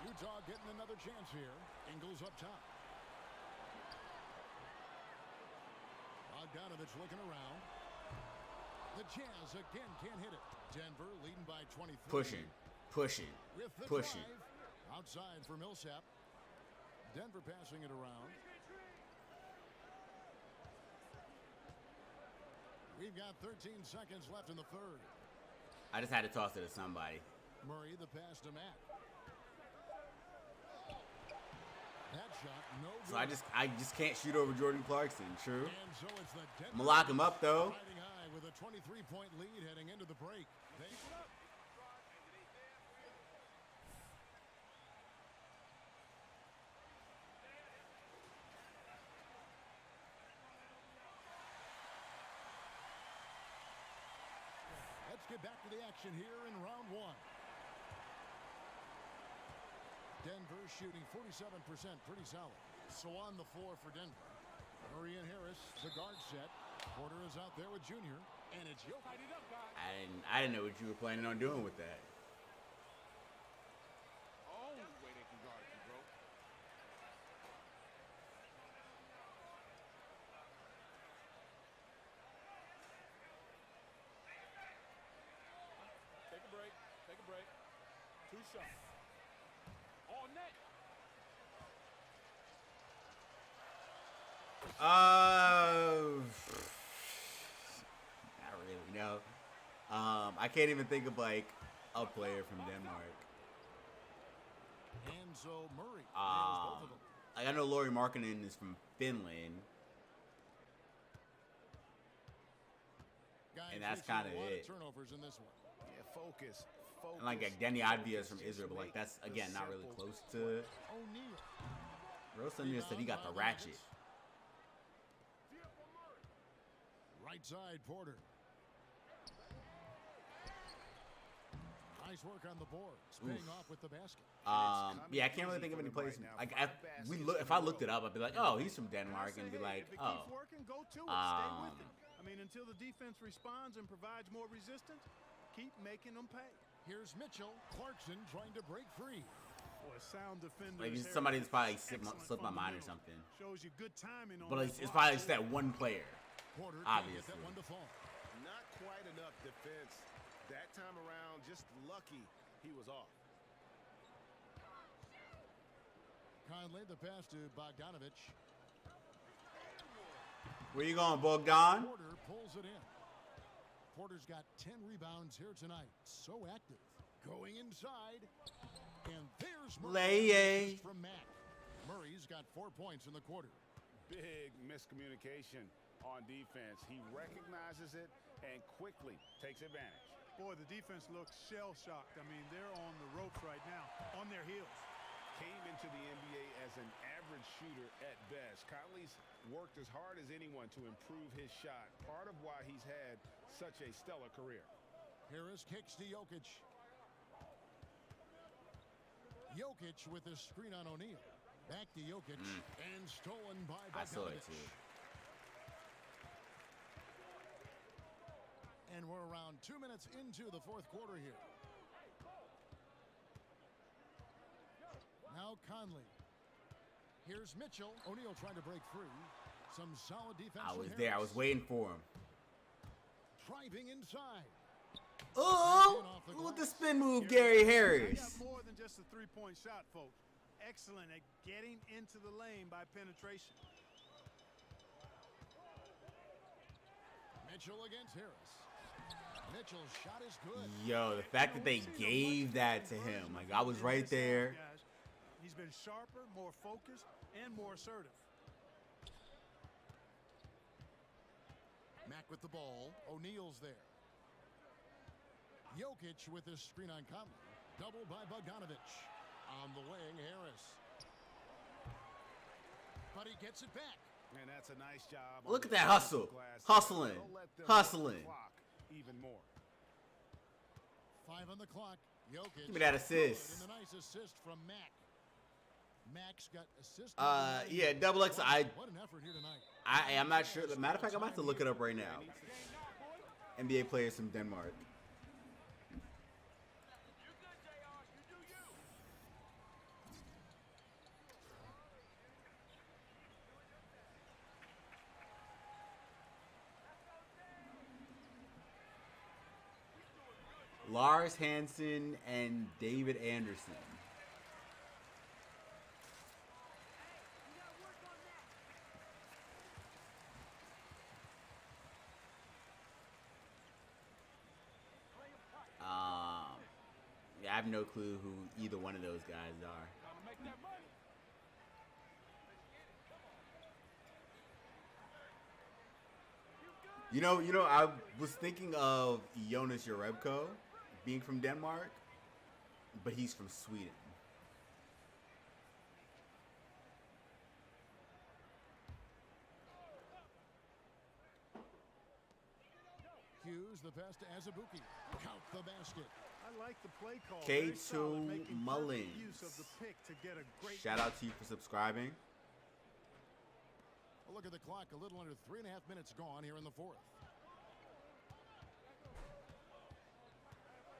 Utah getting another chance here. Ingles up top. Bogdanovich looking around. The Jazz again can't hit it. Denver leading by 23. Pushing. With the Pushing. drive. Outside for Millsap. Denver passing it around. We've got 13 seconds left in the third. I just had to toss it to somebody. Murray the pass to Mack. That shot no good. So I just can't shoot over Jordan Clarkson. True. And so it's the Denver I'm gonna lock him up though. riding high with a 23-point lead heading into the break. Let's get back to the action here in round 1. Denver shooting 47%, pretty solid. So on the floor for Denver. Murray and Harris, the guard set. Porter is out there with Junior, and it's Jokic. Tight it up, guys. I didn't know what you were planning on doing with that. Oh, way they can guard you, bro. Take a break. Take a break. 2 shots. On net. Not really. No. I can't even think of like a player from Denmark. And so Murray nails both of them. Like I know Lauri Markkanen is from Finland, Guys, and that's we've seen kind of a lot it. turnovers in this one. Yeah, focus. And like Denny Advia is from Israel, but like that's again not really close to. O'Neal. Rosalia said he got the ratchet. Right side, Porter. Nice work on the boards, paying off with the basket. Yeah, I can't really think of any players. Like, if I looked it up, I'd be like, oh, he's from Denmark, and be like, if it oh. keeps working, go to it. Stay with it. I mean, until the defense responds and provides more resistance, keep making them pay. Here's Mitchell. Clarkson trying to break free. Boy, sound defender. Like, somebody that's probably slipped my mind or something. Shows you good timing on But like, that it's block. probably just that one player. Porter Obviously. can't get that one to fall. Not quite enough defense. That time around, just lucky he was off. Conley, the pass to Bogdanovich. Where you going, Bogdan? Porter pulls it in. Porter's got 10 rebounds here tonight. So active. Going inside. And there's Murray from Mack. Murray's got 4 points in the quarter. Big miscommunication on defense. He recognizes it and quickly takes advantage. Boy, the defense looks shell-shocked. I mean, they're on the ropes right now, on their heels. Came into the NBA as an average shooter at best. Conley's worked as hard as anyone to improve his shot. Part of why he's had such a stellar career. Harris kicks to Jokic. Jokic with a screen on O'Neal. Back to Jokic and stolen by Bogdanovich. I saw it too. And we're around 2 minutes into the fourth quarter here. Now Conley. Here's Mitchell. O'Neal trying to break free. Some solid defense. I was from there. I Harris. was waiting for him. Driving inside. Oh, look at the spin move, Gary I Harris. got more than just a three-point shot, folks. Excellent at getting into the lane by penetration. Mitchell against Harris. Mitchell's shot is good. Yo, the fact that they gave that to him, like I was right there. He's been sharper, more focused, and more assertive. Mack with the ball. O'Neal's there. Jokic with his screen on Conley. Doubled by Bogdanovich. On the wing, Harris. But he gets it back. And that's a nice job. Look at that hustle. Hustling. Hustling. Even more. 5 on the clock. Jokic. Give me that assist. And a nice assist from Mack. Mack's got assist. Yeah, double X. What an effort here tonight. I'm not sure. Matter of fact, I'm about to look it up right now. NBA players from Denmark. Lars Hansen and David Anderson. Yeah, I have no clue who either one of those guys are. You know, I was thinking of Jonas Jerebko being from Denmark, but he's from Sweden. Hughes, the pass to Azubuike. Count the basket. I like the play call. K2 Mullins. Use of the pick to get a great Shout out to you for subscribing. A look at the clock. A little under 3.5 minutes gone here in the fourth.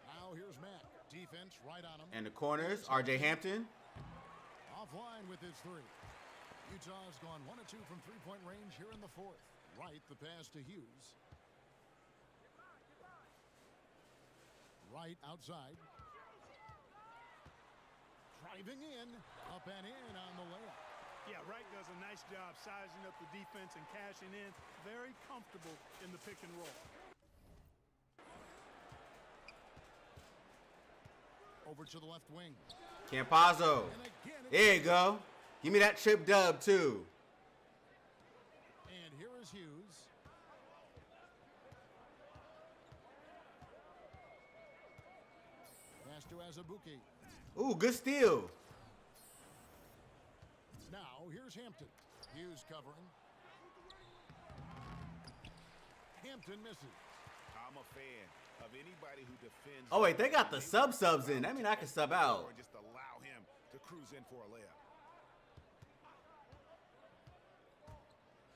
Now here's Mack. Defense right on him. And the corners, RJ Hampton. Offline with his three. Utah's gone 1 of 2 from three-point range here in the fourth. Right, the pass to Hughes. Right outside. Driving in. Up and in on the layup. Yeah, Wright does a nice job sizing up the defense and cashing in. Very comfortable in the pick and roll. Over to the left wing. Campazzo. There you go. Give me that trip dub, too. And here is Hughes. Pass to Azubuike. Ooh, good steal. Now, here's Hampton. Hughes covering. Hampton misses. I'm a fan of anybody who defends. Oh, wait, they got the subs in. I mean, I can sub out. Or just allow him to cruise in for a layup.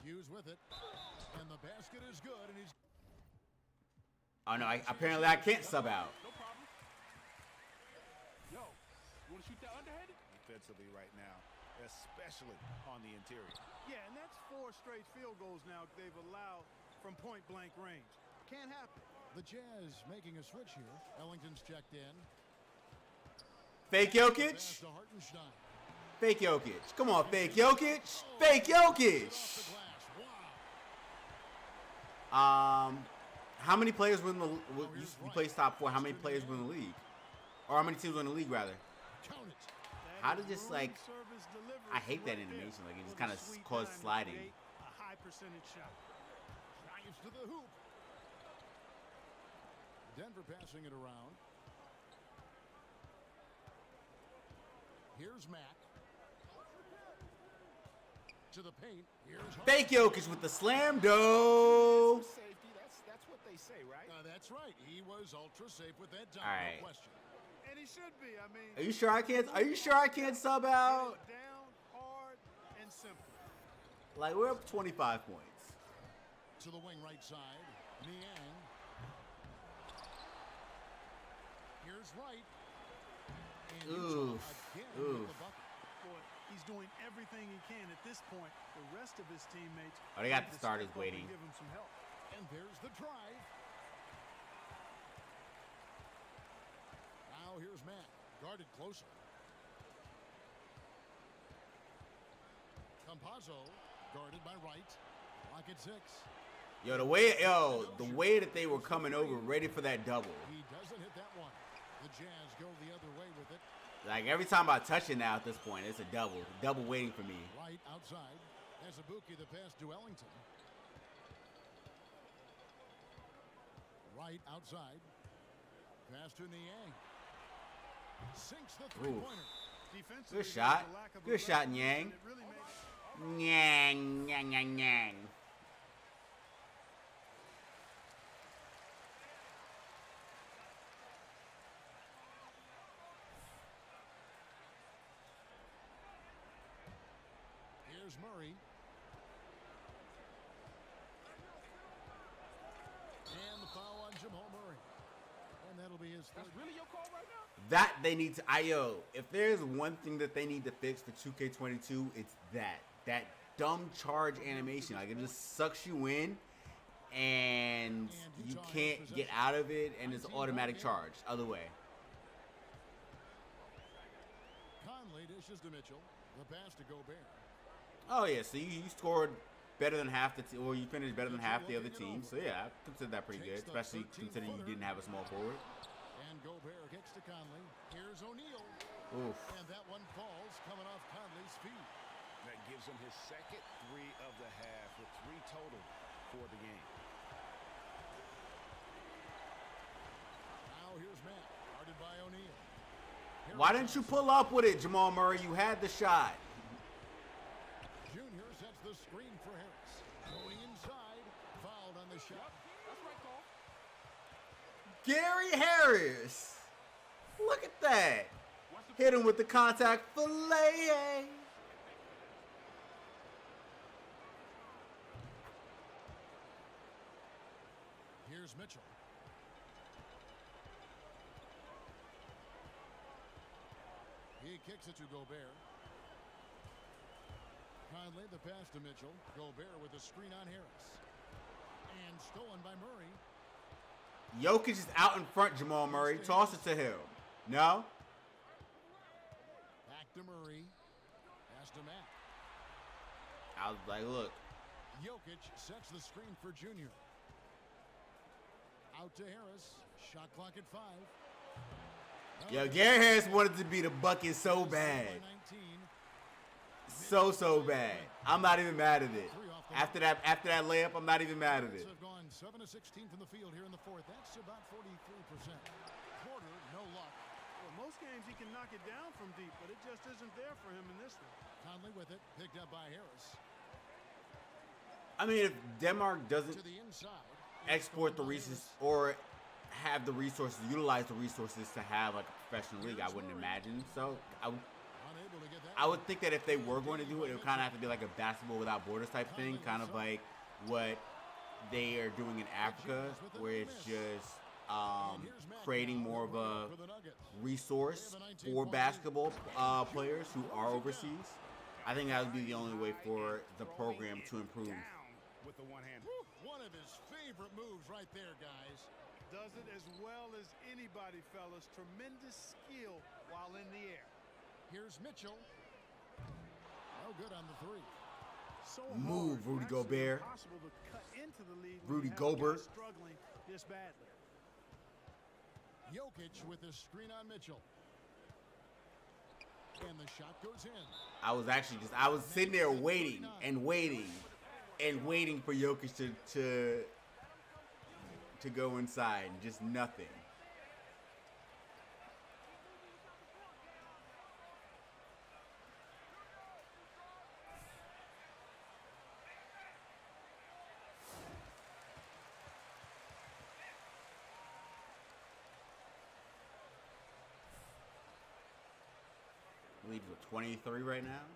Hughes with it. And the basket is good, and he's... Oh, no, apparently I can't sub out. No problem. Yo, you want to shoot that underhanded? Defensively right now, especially on the interior. Yeah, and that's 4 straight field goals now they've allowed from point-blank range. Can't happen. The Jazz making a switch here. Ellington's checked in. Fake Jokic. Pass to Hartenstein. Fake Jokic. Come on, fake Jokic. Fake Jokic. Off the glass. Wow. How many players win the? You play top 4. How many players win the league? Or how many teams win the league, rather? Count it. How does this, like? I hate that animation. Like, it just kind of causes sliding. A high percentage shot. Drives to the hoop. Denver passing it around. Here's Mack. To the paint. Here's Fake Jokic with the slam dough. Safety, that's what they say, right? That's right. He was ultra safe with that time. All right. No question. And he should be. I mean, Are you sure I can't? Are you sure I can't sub out? down, hard, and simple. Like, we're up 25 points. To the wing right side. Niang. Here's Wright. And Oof. Utah again Oof. with the bucket. Boy, he's doing everything he can at this point. The rest of his teammates. Oh, they got need the to starters step up and waiting. Give him some help. And there's the drive. Now here's Mack. Guarded closer. Campazzo. Guarded by Wright. Lock at 6. Yo, the way that they were coming over, ready for that double. He doesn't hit that one. The Jazz go the other way with it. Like, every time I touch it now at this point, it's a double. Double waiting for me. Right outside. Azubuike the pass to Ellington. Right outside. Pass to Niang. Sinks the three-pointer. Defensively, Good shot. there's a lack of Good shot, aggressiveness, Niang. and it really makes Nyang, nyang, nyang, nyang. Here's Murray. And the foul on Jamal Murray. And that'll be his third. That's really your call right now? That they need to. If there's one thing that they need to fix for 2K22, it's that dumb charge animation. Like, it just sucks you in, and you can't get out of it, and it's automatic charge. Other way. Conley dishes to Mitchell. The pass to Gobert. Oh yeah, so you scored better than half the or you finished better than half the other team. So yeah, I consider that pretty good, especially considering you didn't have a small forward. And Gobert kicks to Conley. Here's O'Neal. Oof. And that one falls coming off Conley's feet. That gives him his second 3 of the half with 3 total for the game. Now here's Mack, guarded by O'Neal. Why didn't you pull up with it, Jamal Murray? You had the shot. Junior sets the screen for Harris. Going inside, fouled on the shot. That's right call. Gary Harris. Look at that. Hit him with the contact fillet. Here's Mitchell. He kicks it to Gobert. Conley the pass to Mitchell. Gobert with the screen on Harris. And stolen by Murray. Jokic is out in front, Jamal Murray. Toss it to him. No? Back to Murray. Pass to Mack. I was like, look. Jokic sets the screen for Junior. Out to Harris. Shot clock at 5. Yo, Gary Harris wanted to be the bucket so bad. So bad. I'm not even mad at it. After that layup, I'm not even mad at it. Have gone 7 of 16 from the field here in the fourth. That's about 43%. Porter, no luck. Well, most games he can knock it down from deep, but it just isn't there for him in this one. Conley with it, picked up by Harris. I mean, if Denmark doesn't To the inside. export the resources or have the resources, utilize the resources to have like a professional league, I wouldn't imagine. So I would think that if they were going to do it, it would kind of have to be like a basketball without borders type thing, kind of like what they are doing in Africa, where it's just creating more of a resource for basketball players who are overseas. I think that would be the only way for the program to improve. With the one hand. One of his favorite moves right there, guys. Does it as well as anybody, fellas. Tremendous skill while in the air. Here's Mitchell. No good on the 3. So Move, hard, Rudy actually Gobert. impossible to cut into the lead when Rudy you have a guy Gobert. struggling this badly. Jokic with his screen on Mitchell. And the shot goes in. I was sitting there waiting for Jokic to go inside, and just nothing. Leads with 23 right now.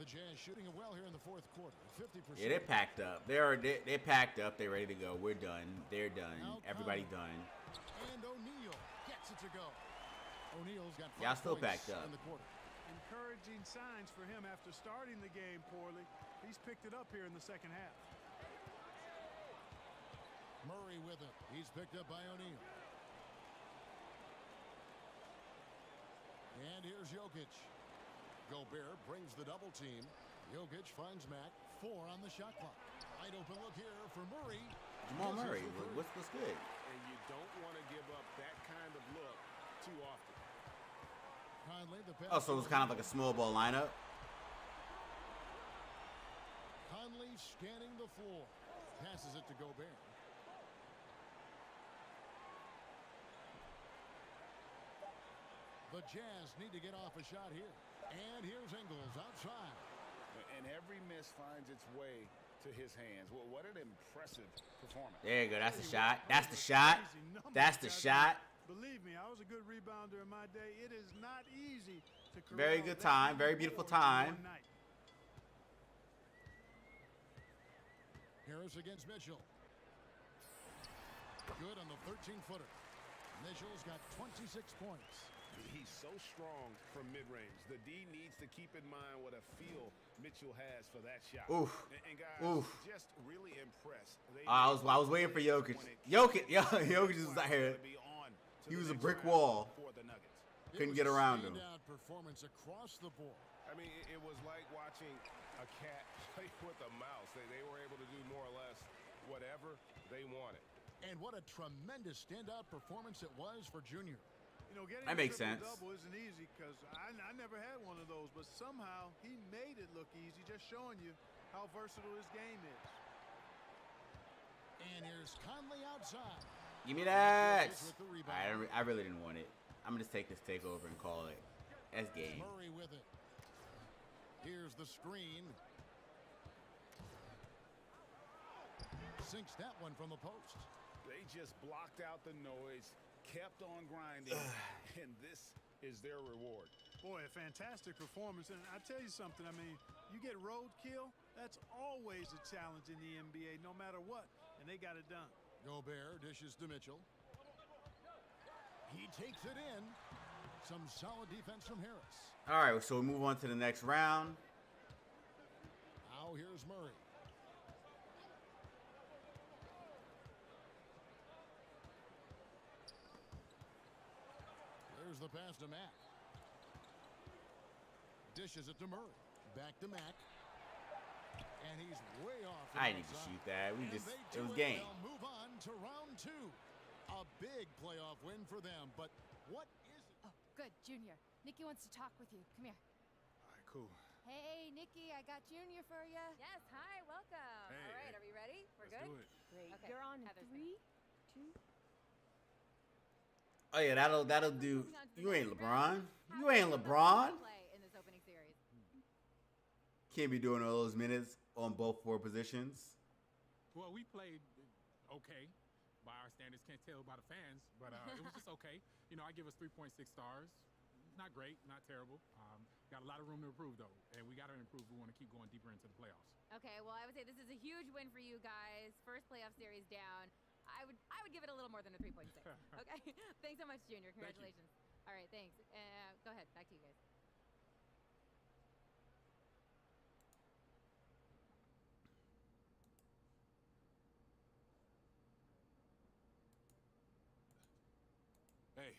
The Jazz shooting it well here in the fourth quarter. 50%. Yeah, they're packed up. They're packed up. They're ready to go. We're done. They're done. Everybody done. And O'Neal gets it to go. O'Neal's got 5 Y'all still points packed up. in the quarter. Encouraging signs for him after starting the game poorly. He's picked it up here in the second half. Murray with it. He's picked up by O'Neal. And here's Jokic. Gobert brings the double team. Jokic finds Mack. 4 on the shot clock. Wide open look here for Murray. Jamal Murray, what's good? And you don't want to give up that kind of look too often. Conley, the pass. Oh, so it was kind of like a small ball lineup. Conley scanning the floor. Passes it to Gobert. The Jazz need to get off a shot here. And here's Ingles outside. And every miss finds its way to his hands. Well, what an impressive performance. There you go. That's the shot. That's the shot. That's the shot. Believe me, I was a good rebounder in my day. It is not easy to corral Very good that time. many Very beautiful boards in time. one night. Harris against Mitchell. Good on the 13-footer. Mitchell's got 26 points. He's so strong from mid-range. The D needs to keep in mind what a feel Mitchell has for that shot. Oof. And guys, Oof. just really impressed. I was waiting for Jokic. Jokic was out here. He was a brick wall. Couldn't get around him. Performance across the board. I mean, it was like watching a cat play with a mouse. They were able to do more or less whatever they wanted. And what a tremendous standout performance it was for Junior. You know, getting That makes sense. double isn't easy because I never had one of those, but somehow he made it look easy, just showing you how versatile his game is. And here's Conley outside. Give me that. I really didn't want it. I'm going to just take this takeover and call it. That's game. Murray with it. Here's the screen. Sinks that one from the post. They just blocked out the noise, kept on grinding, and this is their reward. Boy, a fantastic performance. And I tell you something, I mean, you get roadkill, that's always a challenge in the NBA, no matter what. And they got it done. Gobert dishes to Mitchell. He takes it in. Some solid defense from Harris. All right, so we move on to the next round. Now here's Murray. There's the pass to Mack. Dishes it to Murray. back to Mack. And he's way off. I didn't need to shoot that. It was game. They'll move on to round 2. A big playoff win for them. But what is it? Oh, good, Junior. Nikki wants to talk with you. Come here. All right, cool. Hey, Nikki, I got Junior for you. Yes, hi, welcome. Hey, All right, hey. are we ready? We're Let's good? do it. Great. Okay, You're on in Heather's 3, 2. Oh yeah, that'll do. Moving on to the You ain't next LeBron. round. You How ain't do you feel about LeBron. the play in this opening series? Can't be doing all those minutes on both 4 positions. Well, we played okay by our standards. Can't tell by the fans, but it was just okay. You know, I give us 3.6 stars. Not great, not terrible. Got a lot of room to improve, though, and we got to improve. We want to keep going deeper into the playoffs. Okay, well, I would say this is a huge win for you guys. First playoff series down. I would give it a little more than a 3.6. Okay, thanks so much, Junior. Congratulations. All right, thanks. Go ahead. Back to you guys. Hey,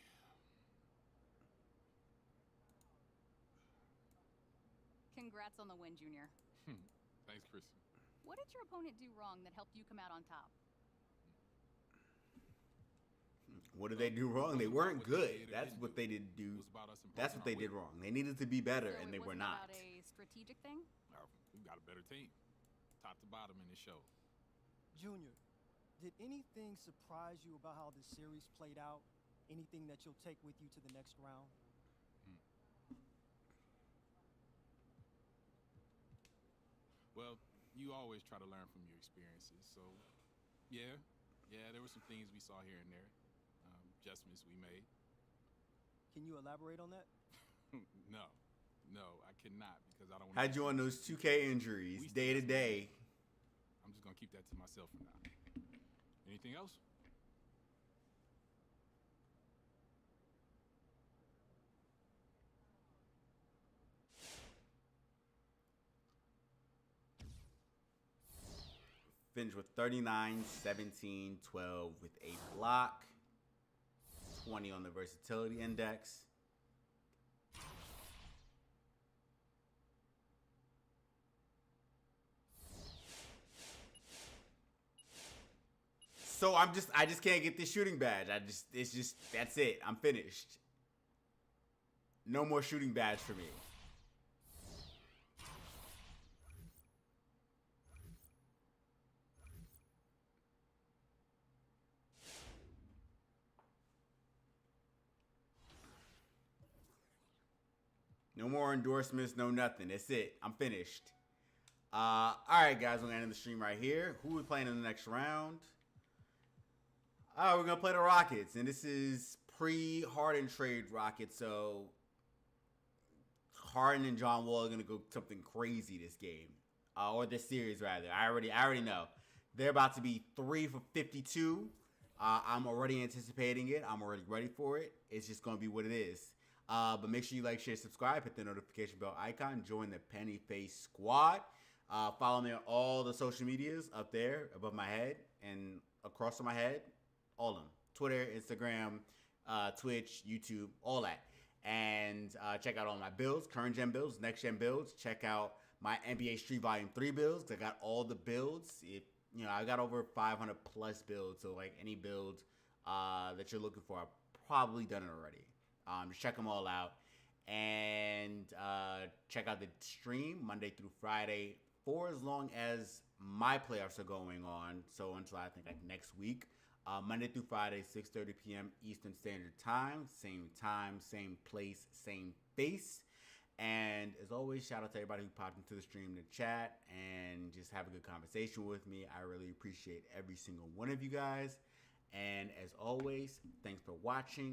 Congrats on the win, Junior. thanks, Kristen. What did your opponent do wrong that helped you come out on top? What did they do wrong? They weren't good. That's what they did do. That's what they did wrong. They needed to be better, So and it they were wasn't not. about a strategic thing? We've got a better team, top to bottom in this show. Junior, did anything surprise you about how the series played out? Anything that you'll take with you to the next round? Well, you always try to learn from your experiences. So, yeah, there were some things we saw here and there, adjustments we made. Can you elaborate on that? No, I cannot because I don't. Had you on those 2K injuries day to day. I'm just gonna keep that to myself for now. Anything else? Finished with 39, 17, 12 with a block, 20 on the versatility index. So I just can't get this shooting badge. That's it. I'm finished. No more shooting badge for me. No more endorsements, no nothing. That's it. I'm finished. All right, guys, we're going to end the stream right here. Who are we playing in the next round? We're going to play the Rockets, and this is pre-Harden trade Rockets, so Harden and John Wall are going to go something crazy this game, or this series, rather. I already know. They're about to be 3 for 52. I'm already anticipating it. I'm already ready for it. It's just going to be what it is. But make sure you like, share, subscribe, hit the notification bell icon, join the Penny Face Squad. Follow me on all the social medias up there above my head and across my head. All of them. Twitter, Instagram, Twitch, YouTube, all that. And check out all my builds, current gen builds, next gen builds. Check out my NBA Street Volume 3 builds. I got all the builds. I got over 500 plus builds. So like any build that you're looking for, I've probably done it already. Just check them all out. And check out the stream Monday through Friday for as long as my playoffs are going on. So until I think like next week. Monday through Friday, 6:30 p.m. Eastern Standard Time. Same place, same face. And as always, shout out to everybody who popped into the stream to chat and just have a good conversation with me. I really appreciate every single one of you guys. And as always, thanks for watching.